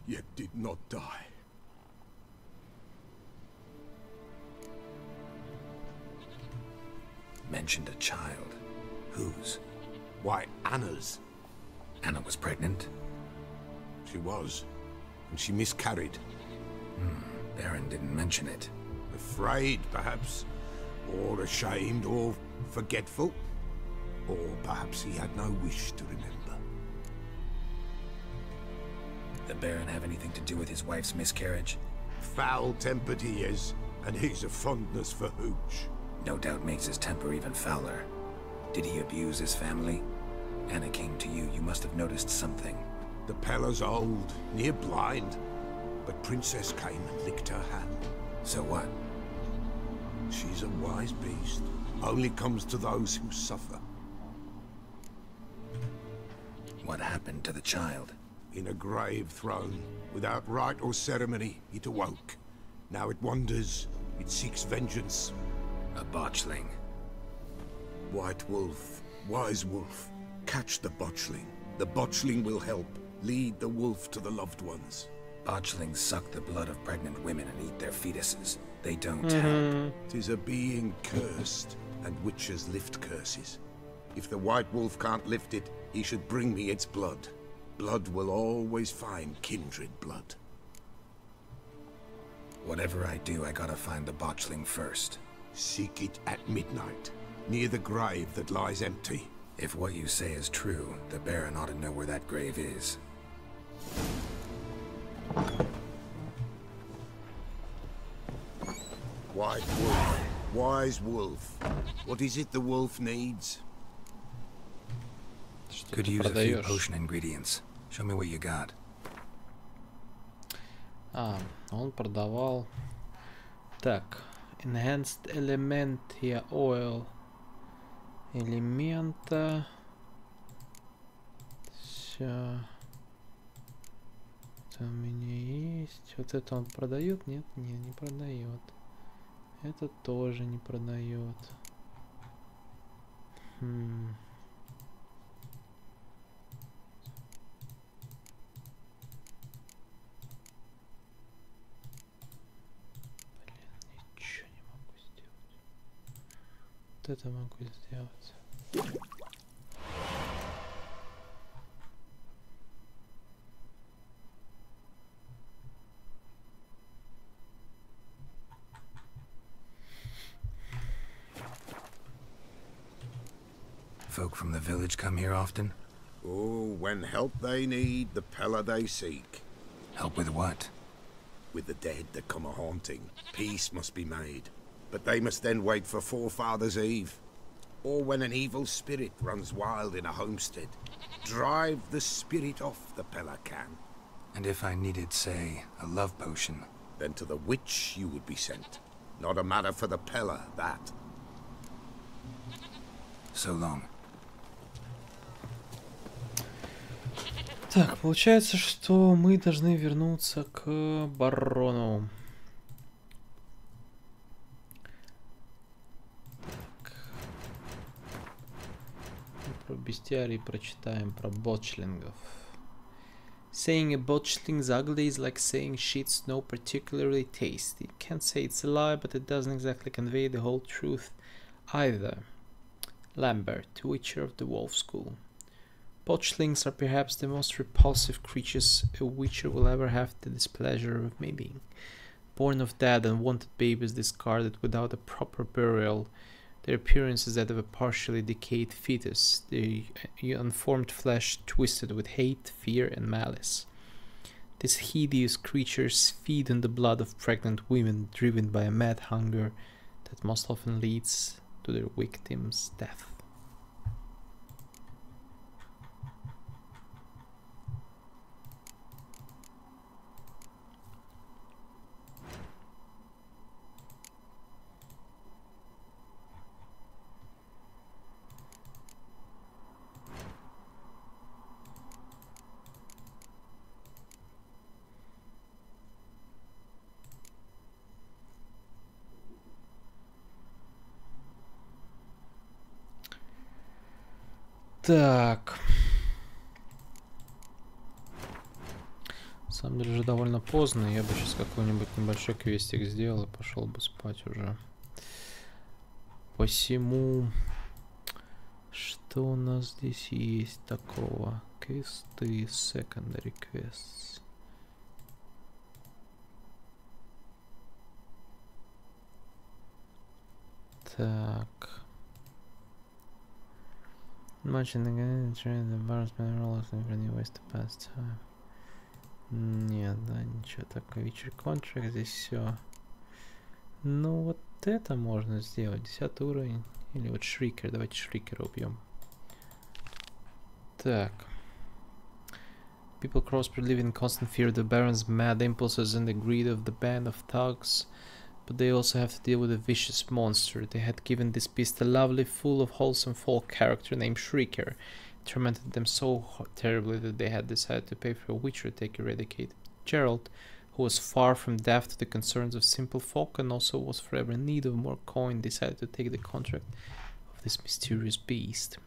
yet did not die. Mentioned a child. Whose? Why, Anna's. Anna was pregnant? She was, and she miscarried. Baron didn't mention it. Afraid, perhaps, or ashamed, or forgetful. Or perhaps he had no wish to remember. The Baron have anything to do with his wife's miscarriage? Foul-tempered he is, and he's a fondness for hooch. No doubt makes his temper even fouler. Did he abuse his family? Anna came to you. You must have noticed something. The Peller's old, near blind, but Princess came and licked her hand. So what? She's a wise beast. Only comes to those who suffer. What happened to the child? In a grave thrown, without rite or ceremony, it awoke. Now it wanders, it seeks vengeance. A botchling. White Wolf, Wise Wolf, catch the botchling. The botchling will help, lead the wolf to the loved ones. Botchlings suck the blood of pregnant women and eat their fetuses. They don't help. 'Tis a being cursed, and witches lift curses. If the White Wolf can't lift it, he should bring me its blood. Blood will always find kindred blood. Whatever I do, I gotta find the botchling first. Seek it at midnight, near the grave that lies empty. If what you say is true, the Baron ought to know where that grave is. White Wolf, Wise Wolf. What is it the wolf needs? Could use a few potion ingredients. Show me what you got. Он продавал. Так, enhanced elementia oil. Элемента. Все. Это у меня есть. Вот это он продает? Нет, не продает. Это тоже не продает. Ничего не могу сделать. Вот это могу сделать. Folk from the village come here often? Oh, when help they need, the Peller they seek. Help with what? With the dead that come a-haunting, peace must be made. But they must then wait for Forefathers' Eve. Or when an evil spirit runs wild in a homestead. Drive the spirit off, the Pella can. And if I needed, say, a love potion? Then to the witch you would be sent. Not a matter for the Pella, that. So long. Так, получается, что мы должны вернуться к барону. Про бестиарий прочитаем, про бочлингов. Saying a botchling's ugly is like saying shit's no particularly tasty. Can't say it's a lie, but it doesn't exactly convey the whole truth either. Lambert, Witcher of the Wolf School. Botchlings are perhaps the most repulsive creatures a Witcher will ever have the displeasure of maiming. Born of dead and wanted babies discarded without a proper burial, their appearance is that of a partially decayed fetus, their unformed flesh twisted with hate, fear, and malice. These hideous creatures feed on the blood of pregnant women, driven by a mad hunger that most often leads to their victim's death. Так. На самом деле уже довольно поздно. Я бы сейчас какой-нибудь небольшой квестик сделал и пошел бы спать уже. Посему, что у нас здесь есть такого? Квесты, secondary quests. Так. Much in the game, the bars been rollers and any ways to pass time. Нет, да, ничего такого. Вечер контракт, здесь все. Ну, вот это можно сделать. 10 уровень. Или вот Шрикер. Давайте Шрикера убьем. Так. People crossbred live in constant fear of the Baron's mad impulses and the greed of the band of thugs. But they also have to deal with a vicious monster. They had given this beast a lovely, full of wholesome folk character named Shrieker. It tormented them so terribly that they had decided to pay for a witcher to take eradicated. Gerald, who was far from deaf to the concerns of simple folk and also was forever in need of more coin, decided to take the contract of this mysterious beast.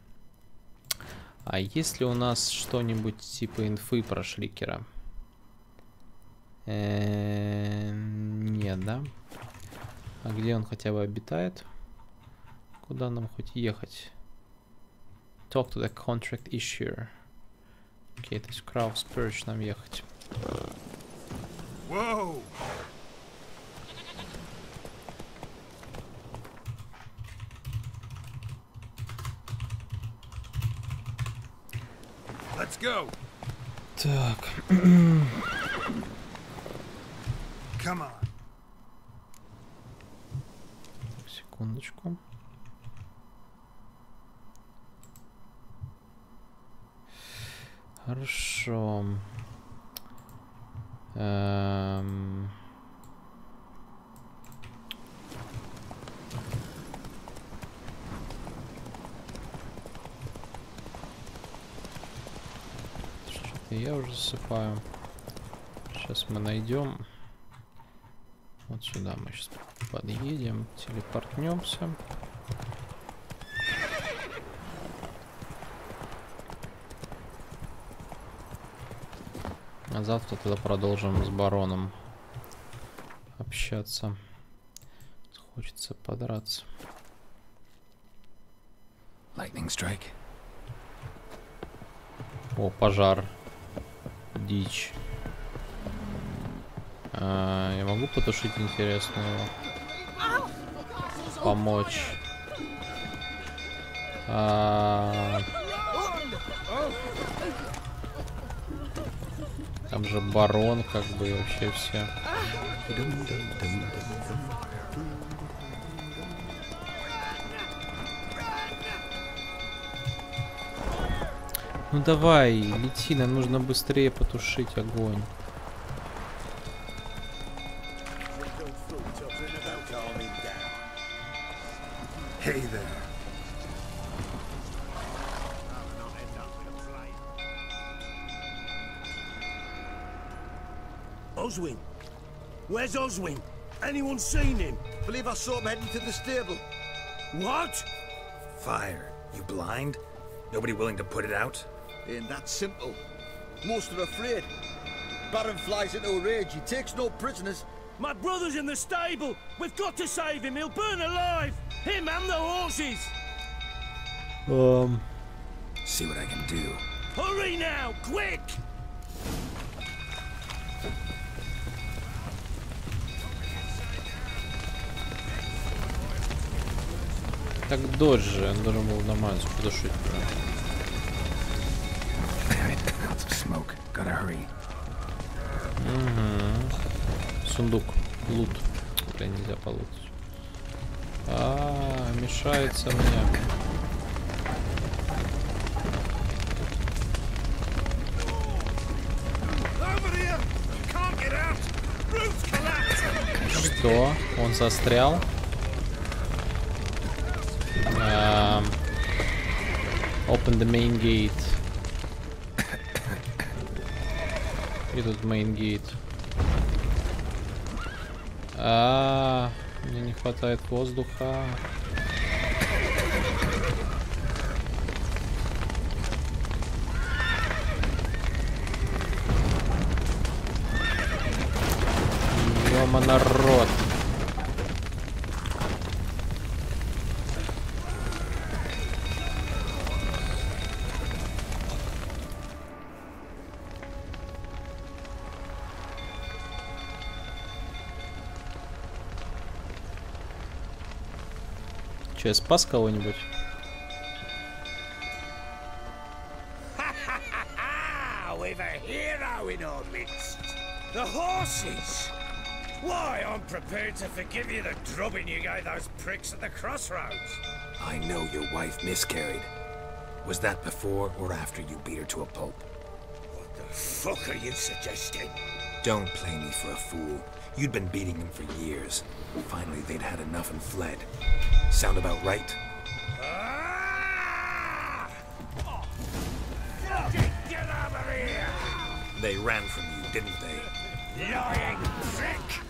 А есть ли у нас что-нибудь типа инфы про Шрикера? Нет, да? А где он хотя бы обитает? Куда нам хоть ехать? Talk to the contract issuer. Окей, то есть Краусперч нам ехать. Whoa! Let's go. Так. Come on. Секундочку. Хорошо. Что-то я уже засыпаю. Сейчас мы найдем. Вот сюда мы сейчас подъедем, телепортнемся. А завтра тогда продолжим с бароном общаться. Хочется подраться. Lightning strike. О, пожар. Дичь. Я могу потушить, интересно, его? Помочь. Там же барон, как бы, и вообще все. Ну давай, лети, нам нужно быстрее потушить огонь. Hey there. Oswin? Where's Oswin? Anyone seen him? Believe I saw him heading to the stable. What? Fire. You blind? Nobody willing to put it out? Ain't that simple. Most are afraid. Baron flies into a rage. He takes no prisoners. My brother's in the stable. We've got to save him. He'll burn alive. Him and the horses. See what I can do. Hurry now, quick! Так доджи, он должен был нормально потушить. Smoke. Gotta hurry. Сундук. Лут. Бля, нельзя получить. Мешается мне. Что? Он застрял? Open the main gate. И тут main gate. Мне не хватает воздуха. Ёма народ. Че, я спас кого-нибудь? We've a hero in our midst. The horses. Why, I'm prepared to forgive you the drubbing you gave those pricks at the crossroads. I know your wife miscarried. Was that before or after you beat her to a pulp? What the fuck are you suggesting? Don't play me for a fool. You'd been beating them for years. Finally, they'd had enough and fled. Sound about right? Get over here! They ran from you, didn't they? Lying prick!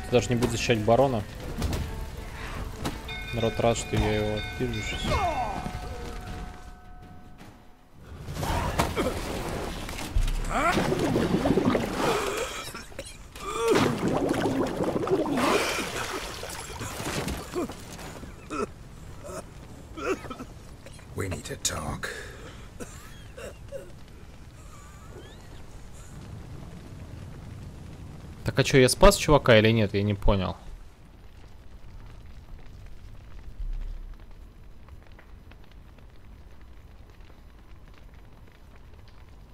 Ты даже не будешь защищать барона. Народ рад, что я его вижу сейчас. We need to talk. Так, а что, я спас чувака или нет? Я не понял.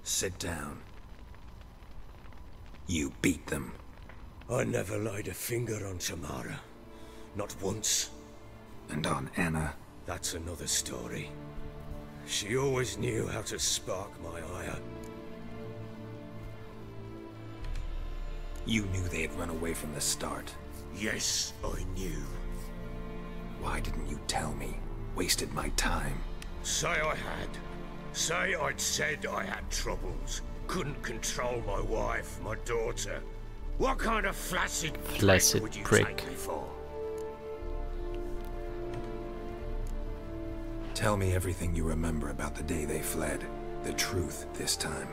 Sit down. You beat them. I never laid a finger on Tamara. Not once. And on Anna? That's another story. She always knew how to spark my ire. You knew they had run away from the start. Yes, I knew. Why didn't you tell me? Wasted my time. Say I had. Say I'd said I had troubles. Couldn't control my wife, my daughter. What kind of flaccid prick would you take me for? Tell me everything you remember about the day they fled. The truth this time.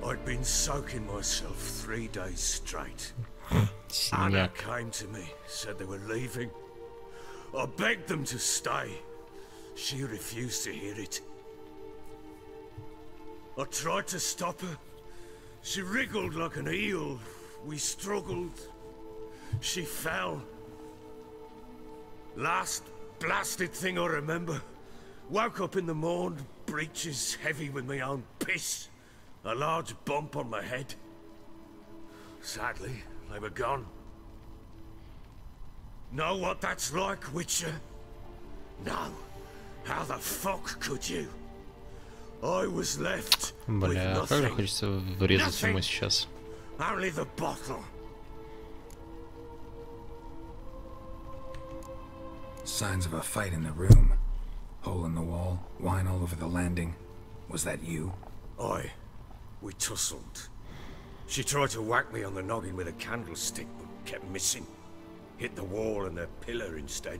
I'd been soaking myself 3 days straight. Anna came to me, said they were leaving. I begged them to stay. She refused to hear it. I tried to stop her. She wriggled like an eel. We struggled. She fell. Last blasted thing I remember. Woke up in the morn, breeches heavy with my own piss. A large bump on my head. Sadly, they were gone. Know what that's like, Witcher? No. How the fuck could you? I was left with Бля, как же nothing. хочется врезать ему сейчас. Only the bottle. Signs of a fight in the room. Hole in the wall, wine all over the landing. Was that you? Aye. We tussled. She tried to whack me on the noggin with a candlestick, but kept missing. Hit the wall and the pillar instead.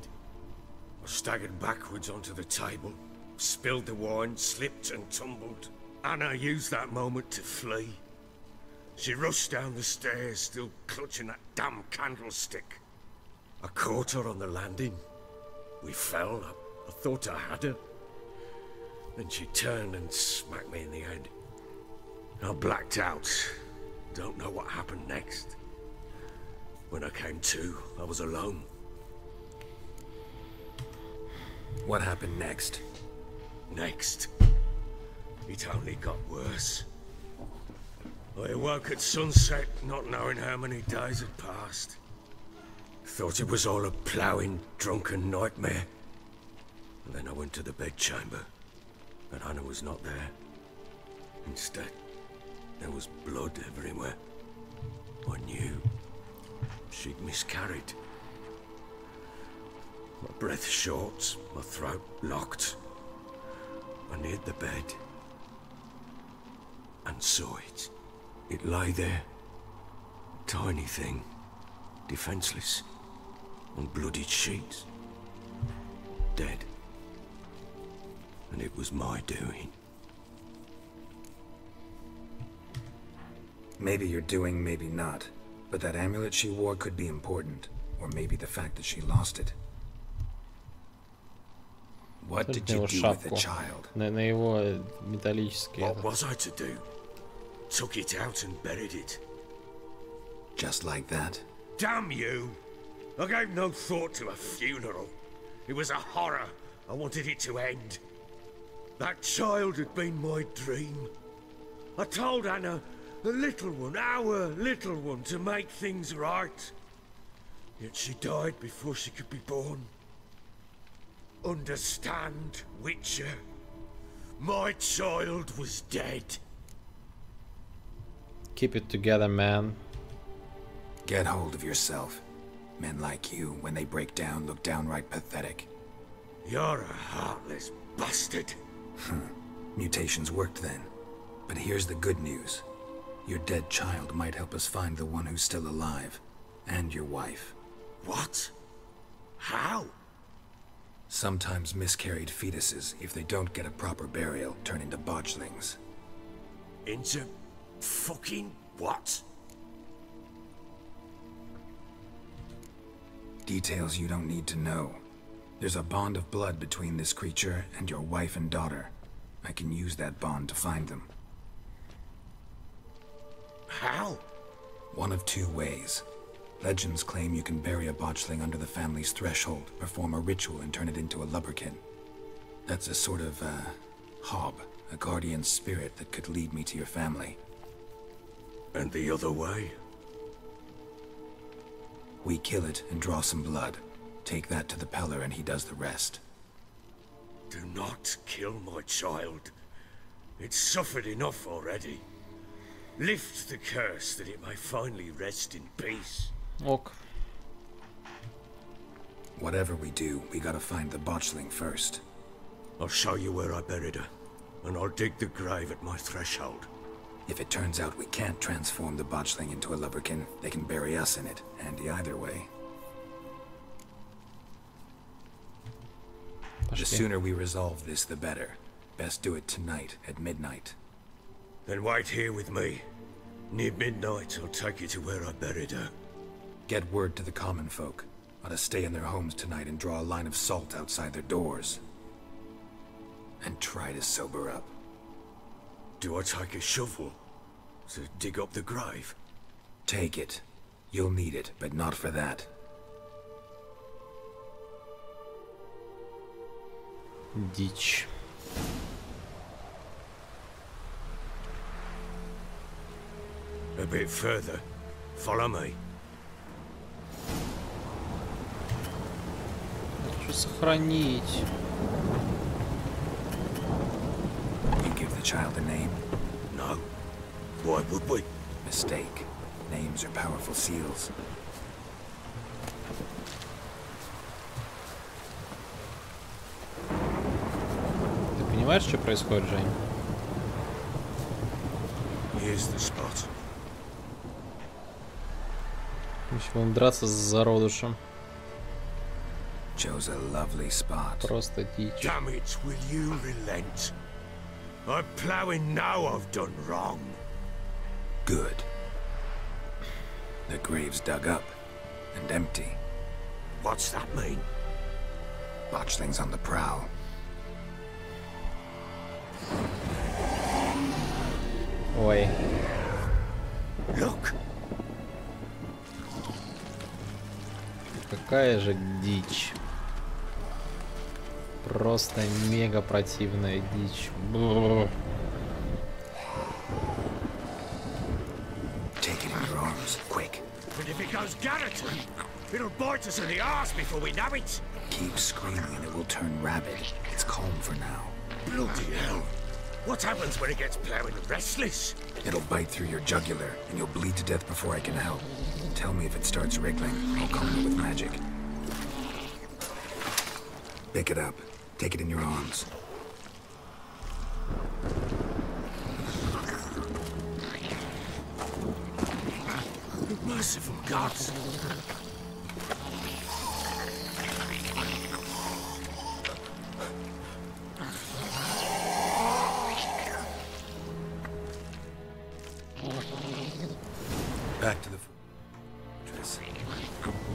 I staggered backwards onto the table, spilled the wine, slipped and tumbled. Anna used that moment to flee. She rushed down the stairs, still clutching that damn candlestick. I caught her on the landing. We fell. I thought I had her. Then she turned and smacked me in the head. I blacked out. Don't know what happened next. When I came to, I was alone. What happened next? Next, it only got worse. I awoke at sunset, not knowing how many days had passed. Thought it was all a ploughing, drunken nightmare. And then I went to the bedchamber, and Anna was not there. Instead, there was blood everywhere. I knew she'd miscarried. My breath short, my throat locked. I neared the bed and saw it. It lay there, tiny thing, defenseless, on bloodied sheets, dead. And it was my doing. Maybe you're doing, maybe not. But that amulet she wore could be important. Or maybe the fact that she lost it. What did you do with the child? На его металлический. What was I to do? Took it out and buried it. Just like that? Damn you! I gave no thought to a funeral. It was a horror. I wanted it to end. That child had been my dream. I told Anna, the little one, our little one, to make things right. Yet she died before she could be born. Understand, Witcher? My child was dead. Keep it together, man. Get hold of yourself. Men like you, when they break down, look downright pathetic. You're a heartless bastard. Mutations worked then. But here's the good news. Your dead child might help us find the one who's still alive. And your wife. What? How? Sometimes miscarried fetuses, if they don't get a proper burial, turn into botchlings. Into fucking what? Details you don't need to know. There's a bond of blood between this creature and your wife and daughter. I can use that bond to find them. How? One of two ways. Legends claim you can bury a botchling under the family's threshold, perform a ritual and turn it into a lubberkin. That's a sort of, hob, a guardian spirit that could lead me to your family. And the other way? We kill it and draw some blood. Take that to the Peller and he does the rest. Do not kill my child. It's suffered enough already. Lift the curse that it may finally rest in peace. Ок. Whatever we do, we gotta find the botchling first. I'll show you where I buried her, and I'll dig the grave at my threshold. If it turns out we can't transform the botchling into a lubberkin, they can bury us in it. Handy either way. The sooner we resolve this, the better. Best do it tonight, at midnight. Then wait here with me. Near midnight, I'll take you to where I buried her. Get word to the common folk. Ought to stay in their homes tonight and draw a line of salt outside their doors. And try to sober up. Do I take a shovel to dig up the grave? Take it. You'll need it, but not for that. Дичь. bit further. Follow me. Хочу сохранить. You give the child a name? No. Why would we? Mistake. Names are powerful seals. Ты понимаешь, что происходит, Жень? Here's the spot. Еще будем драться с зародышем. Chose a lovely spot. Просто дичь. Damn it, will you relent? I'm ploughing now I've done wrong. Good. The grave's dug up and empty. What's that mean? Botchling's on the prowl. Ой. Look. Какая же дичь. Просто мега противная дичь. Бррр. Take it in your arms, quick. But if it goes Garrison, it'll bite us in the arse before we know it. Keep screaming and it will turn rabid. It's calm for now. Bloody hell. What happens when it gets ploughing and restless? It'll bite through your jugular and you'll bleed to death before I can help. Tell me if it starts wriggling. I'll calm it with magic. Pick it up. Take it in your arms. Merciful gods. Back to the...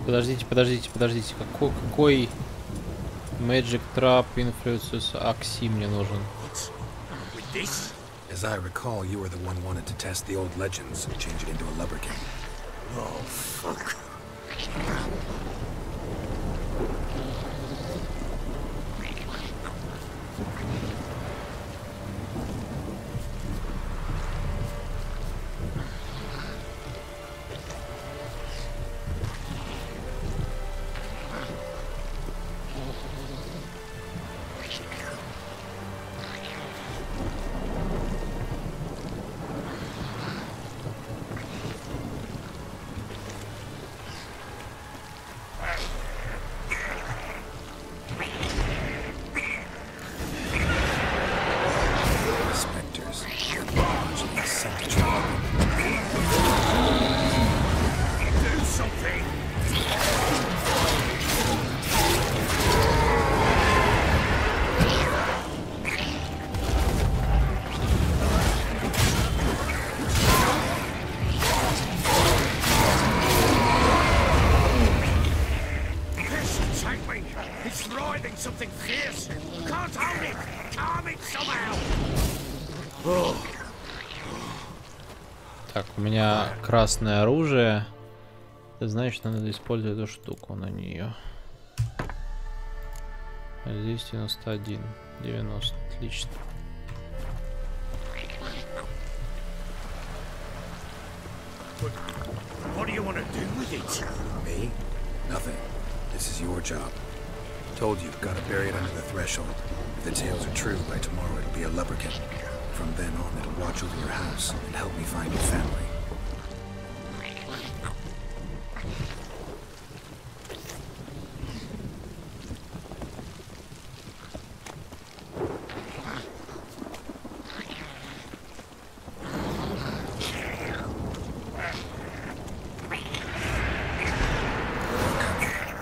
Подождите. Какой Magic Trap Influences Акси мне нужен? With this? As I recall, you were the one wanted to test the old legends and change it into a lubberkin. Oh, fuck. Так, у меня красное оружие. Это значит, надо использовать эту штуку на нее. А здесь 91, 90, отлично. What do you want to do with it? Me? Nothing. This is your job. Told you, gotta bury it under the threshold. If the tales are true, by tomorrow it'll be a lubberkin. From then on, it'll watch over your house and help me find your family.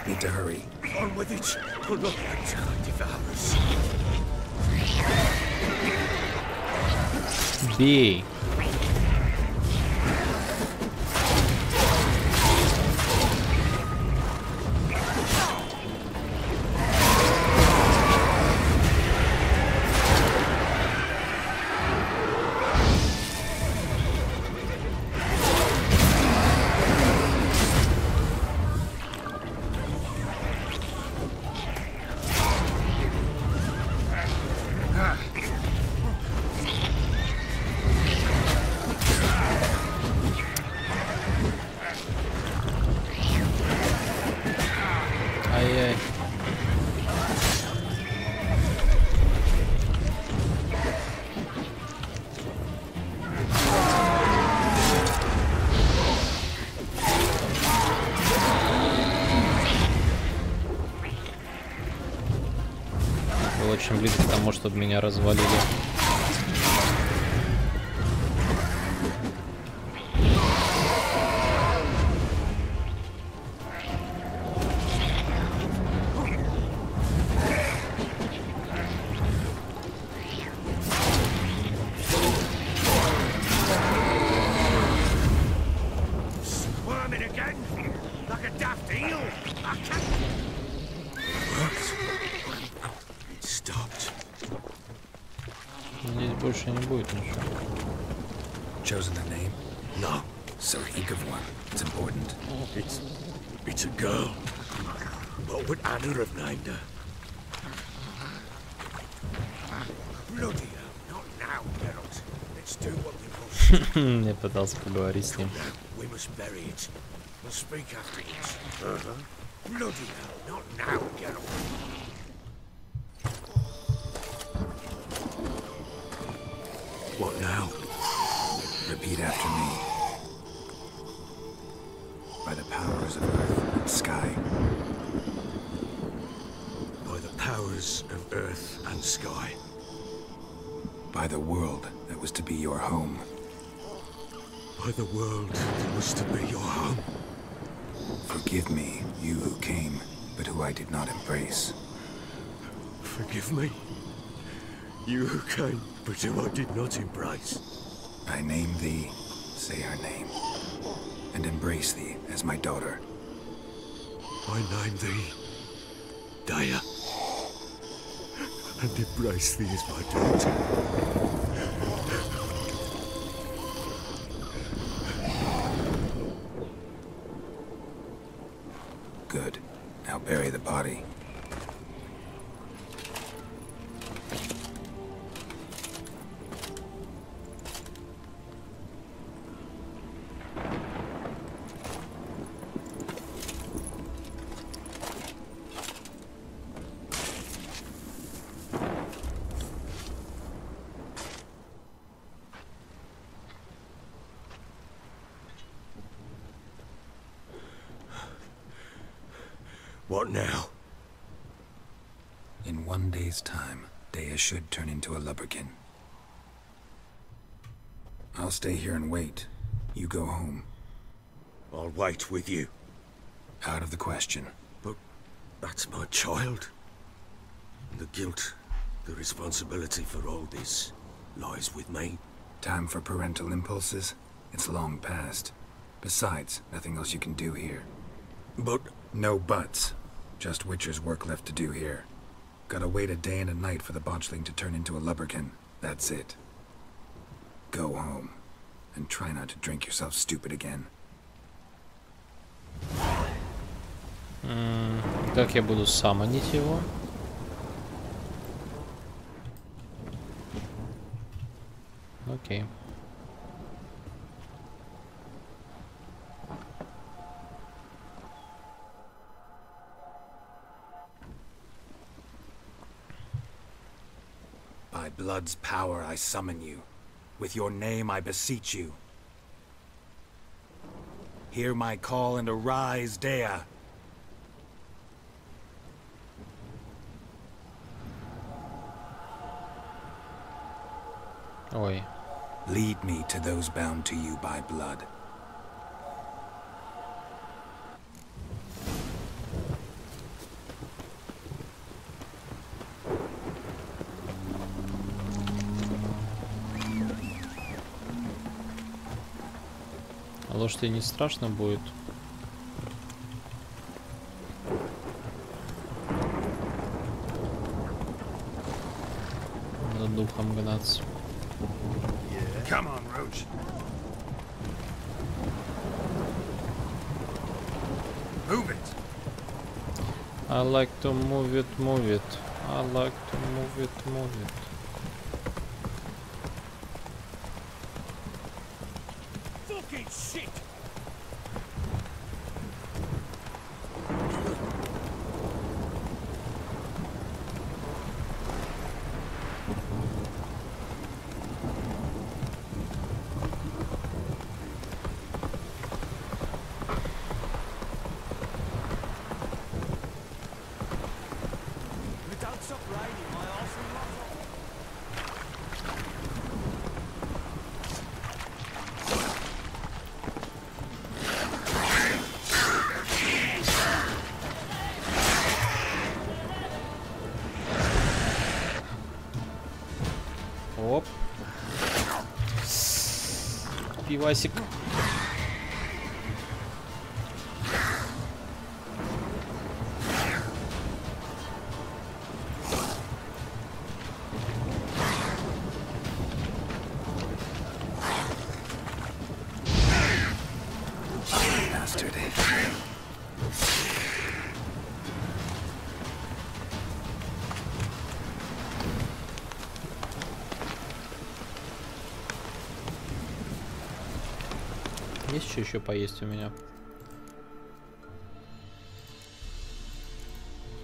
Need to hurry. On with it. Oh, look, the devours. Бей. был очень близко к тому, чтобы меня развалили. Здесь больше не будет ничего. Chosen a name? No. So think of one. It's important. It's a girl. What would Anna have named her? Bloody hell, not now, Geralt. Let's do what we must. Я пытался поговорить с ним. We must bury it. We'll speak afterwards. Bloody hell, not now, Geralt. What now? Repeat after me. By the powers of earth and sky. By the powers of earth and sky. By the world that was to be your home. By the world that was to be your home. Forgive me, you who came, but who I did not embrace. Forgive me. You who came, but who I did not embrace. I name thee, say her name, and embrace thee as my daughter. I name thee Daya, and embrace thee as my daughter. Good. Now bury the body. What now? In 1 day's time, Daya should turn into a lubberkin. I'll stay here and wait. You go home. I'll wait with you. Out of the question. But that's my child. The guilt, the responsibility for all this lies with me. Time for parental impulses? It's long past. Besides, nothing else you can do here. But... No buts. Just Witcher's work left to do here. Gotta wait a day and a night for the botchling to turn into a lubberkin. That's it. Go home. And try not to drink yourself stupid again. Как я буду самонить его? Окей. By blood's power I summon you. With your name I beseech you. Hear my call and arise, Daya. Ой. Lead me to those bound to you by blood. А лошади не страшно будет? За духом гнаться. Come on, Roach. Move it. I like to move it, move it. I like to move it, move it. Fucking shit! stop raining, my arse will rot off. Оп. Пивасик. Bastard. Есть что еще поесть у меня?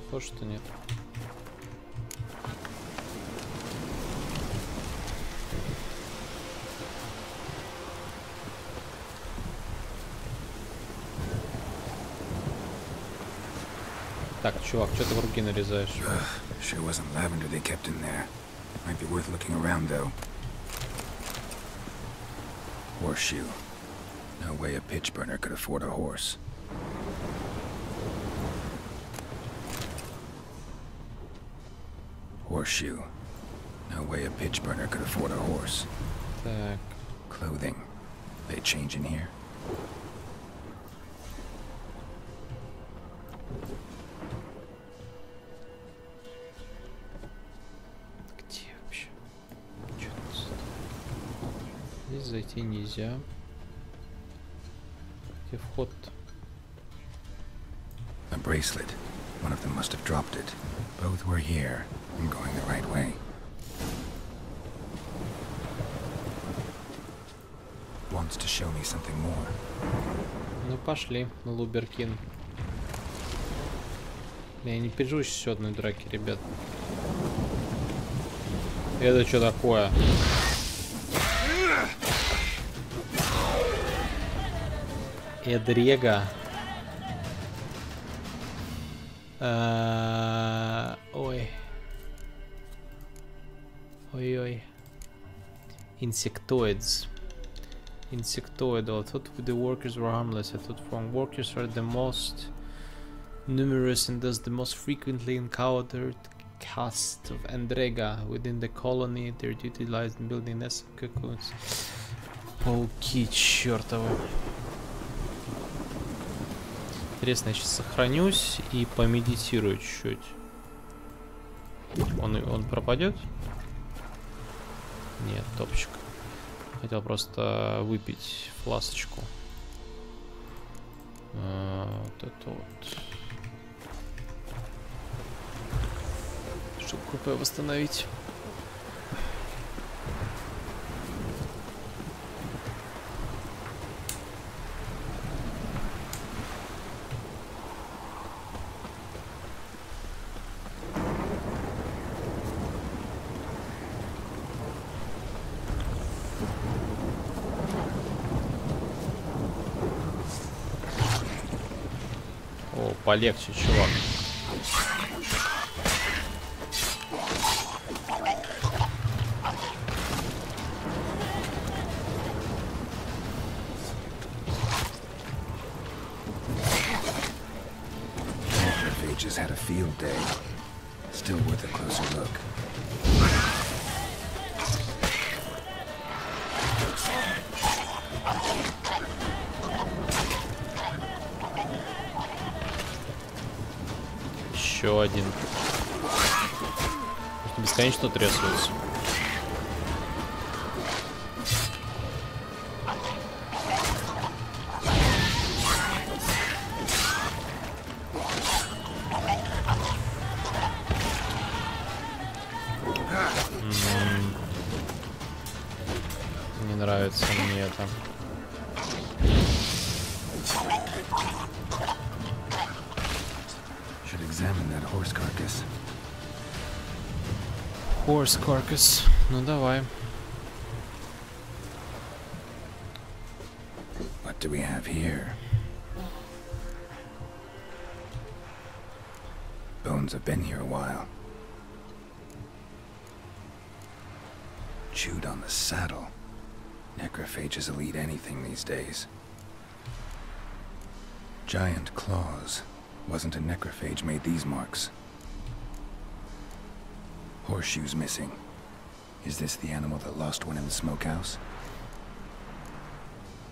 Похоже, что нет. Так, чувак, что ты в руки нарезаешь? Sure wasn't lavender they kept in there. Might be worth looking around, though. Horseshoe. No way a pitch burner could afford a horse. Horseshoe. No way a pitch burner could afford a horse. Так. Clothing. They change in here? Где вообще? Чё тут? Здесь зайти нельзя. Где вход? A bracelet. One of them must have dropped it. Both were here. I'm going the right way. Wants to show me something more. Ну пошли, Луберкин. Я не пижусь еще одной драки, ребят. Это что такое? Эдрега. Ой. Ой-ой. Insectoids. Insectoidal. I thought the workers were harmless. I thought from workers are the most numerous and thus the most frequently encountered caste of Endrega. Within the colony, their duty lies in building nests and cocoons. Пауки чертовы. Интересно, я сейчас сохранюсь и помедитирую чуть-чуть. Он пропадет? Нет, топчик. Хотел просто выпить фласочку. Вот это вот. Чтобы КП восстановить. Полегче, чувак. Just had a field day. Still worth a closer look. Еще один. Бесконечно трясутся. Не нравится мне это. Examine that horse carcass. Horse carcass. Ну давай. What do we have here? Bones have been here a while. Chewed on the saddle. Necrophages will eat anything these days. Giant claws. Wasn't a necrophage made these marks. Horseshoes missing. Is this the animal that lost one in the smokehouse?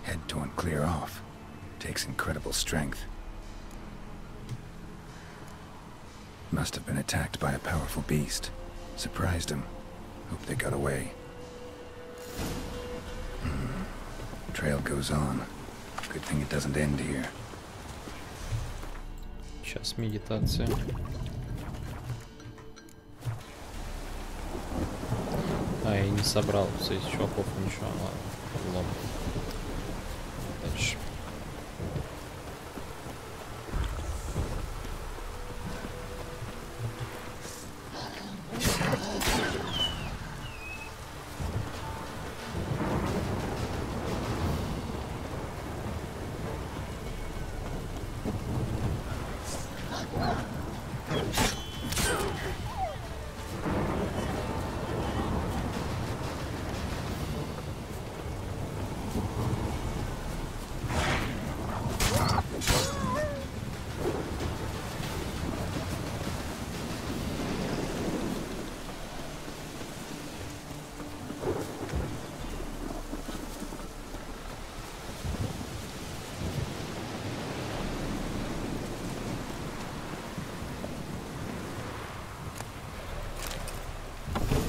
Head torn clear off. Takes incredible strength. Must have been attacked by a powerful beast. Surprised him. Hope they got away. Trail goes on. Good thing it doesn't end here. Сейчас медитация. А, я не собрал с этих чуваков ничего. Ладно. Дальше.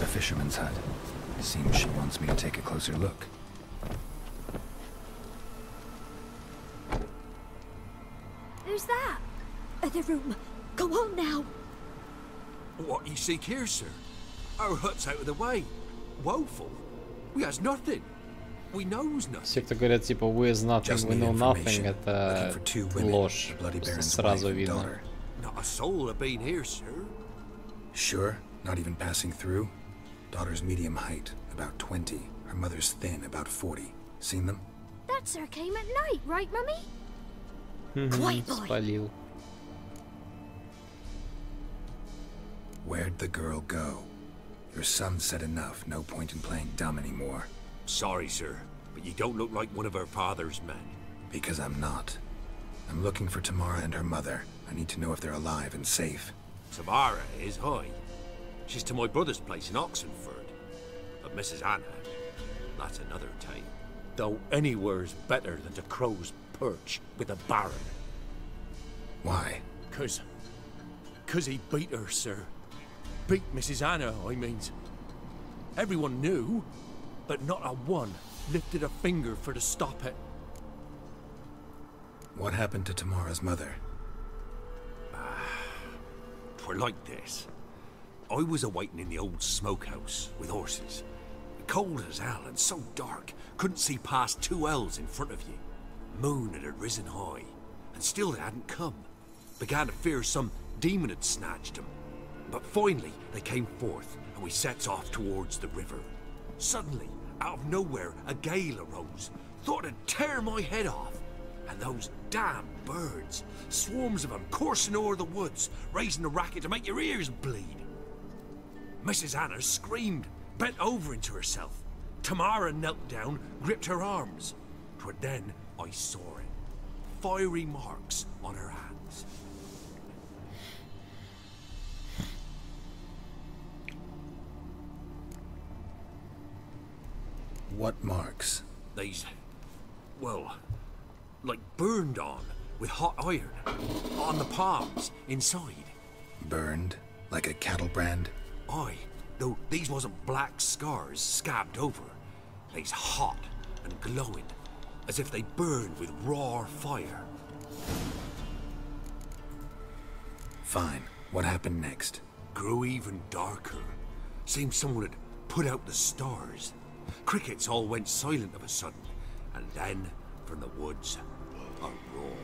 Fisherman's hut. Seems she wants me to take a closer look. Who's that? The room. Go on now. What you seek here, sir? Our hut's out of the way. Woeful. We has nothing. We knows nothing. Все, кто говорят типа we is nothing, we know nothing, это ложь. Сразу видно. Not a soul have been here, sir. Sure? Not even passing through? Daughter's medium height, about 20. Her mother's thin, about 40. Seen them? That sir came at night, right, Mummy? Quiet boy. Спалил. Where'd the girl go? Your son said enough. No point in playing dumb anymore. Sorry, sir, but you don't look like one of her father's men. Because I'm not. I'm looking for Tamara and her mother. I need to know if they're alive and safe. Tamara is high. She's to my brother's place in Oxenford. But Mrs. Anna, that's another tale. Though anywhere's better than to Crow's Perch with a baron. Why? 'Cause he beat her, sir. Beat Mrs. Anna, I means. Everyone knew, but not a one lifted a finger for to stop it. What happened to Tamara's mother? 'Twere like this. I was awaiting in the old smokehouse with horses. Cold as hell and so dark, couldn't see past 2 ells in front of you. Moon had risen high, and still they hadn't come. Began to fear some demon had snatched them. But finally they came forth, and we sets off towards the river. Suddenly, out of nowhere, a gale arose. Thought it'd tear my head off. And those damn birds, swarms of them coursing o'er the woods, raising a racket to make your ears bleed. Mrs. Anna screamed, bent over into herself. Tamara knelt down, gripped her arms. 'Twere then I saw it. Fiery marks on her hands. What marks? These, well, like burned on with hot iron. On the palms, inside. Burned? Like a cattle brand? Aye, though these wasn't black scars scabbed over. They's hot and glowing, as if they burned with raw fire. Fine. What happened next? Grew even darker. Seemed someone had put out the stars. Crickets all went silent of a sudden, and then, from the woods, a roar.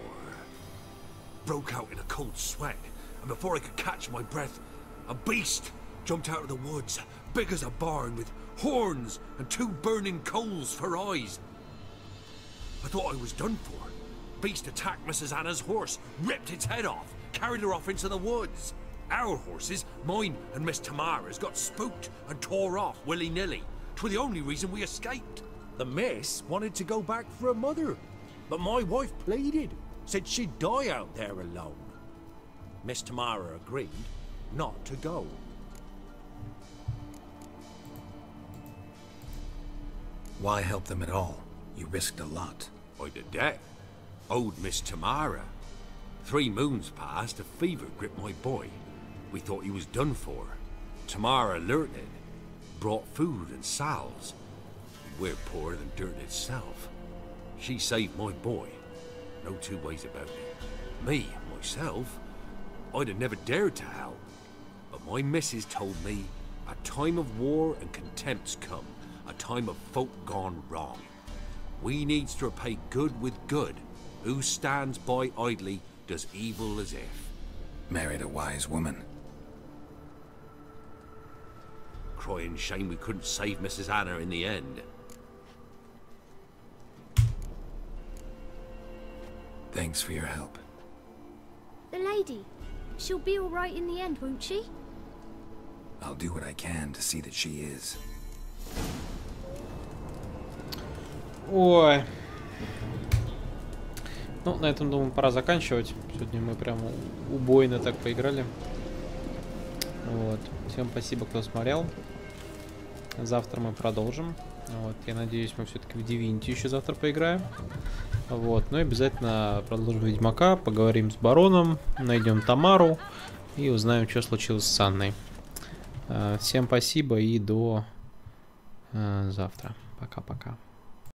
Broke out in a cold sweat, and before I could catch my breath, a beast jumped out of the woods, big as a barn, with horns and 2 burning coals for eyes. I thought I was done for. Beast attacked Mrs. Anna's horse, ripped its head off, carried her off into the woods. Our horses, mine and Miss Tamara's, got spooked and tore off willy-nilly. 'Twas the only reason we escaped. The miss wanted to go back for her mother, but my wife pleaded, said she'd die out there alone. Miss Tamara agreed not to go. Why help them at all? You risked a lot. I did that. Owed Miss Tamara. 3 moons passed, a fever gripped my boy. We thought he was done for. Tamara alerted, brought food and salves. We're poorer than dirt itself. She saved my boy. No 2 ways about it. Me, myself, I'd have never dared to help. But my missus told me a time of war and contempt's come. A time of folk gone wrong. We needs to repay good with good. Who stands by idly does evil as if. Married a wise woman. Crying shame we couldn't save Mrs. Anna in the end. Thanks for your help. The lady. She'll be all right in the end, won't she? I'll do what I can to see that she is. Ой. Ну, на этом, думаю, пора заканчивать. Сегодня мы прям убойно так поиграли. Вот. Всем спасибо, кто смотрел. Завтра мы продолжим. Вот. Я надеюсь, мы все-таки в Divinity еще завтра поиграем. Вот. Ну и обязательно продолжим Ведьмака, поговорим с Бароном, найдем Тамару и узнаем, что случилось с Анной. Всем спасибо и до завтра. Пока-пока.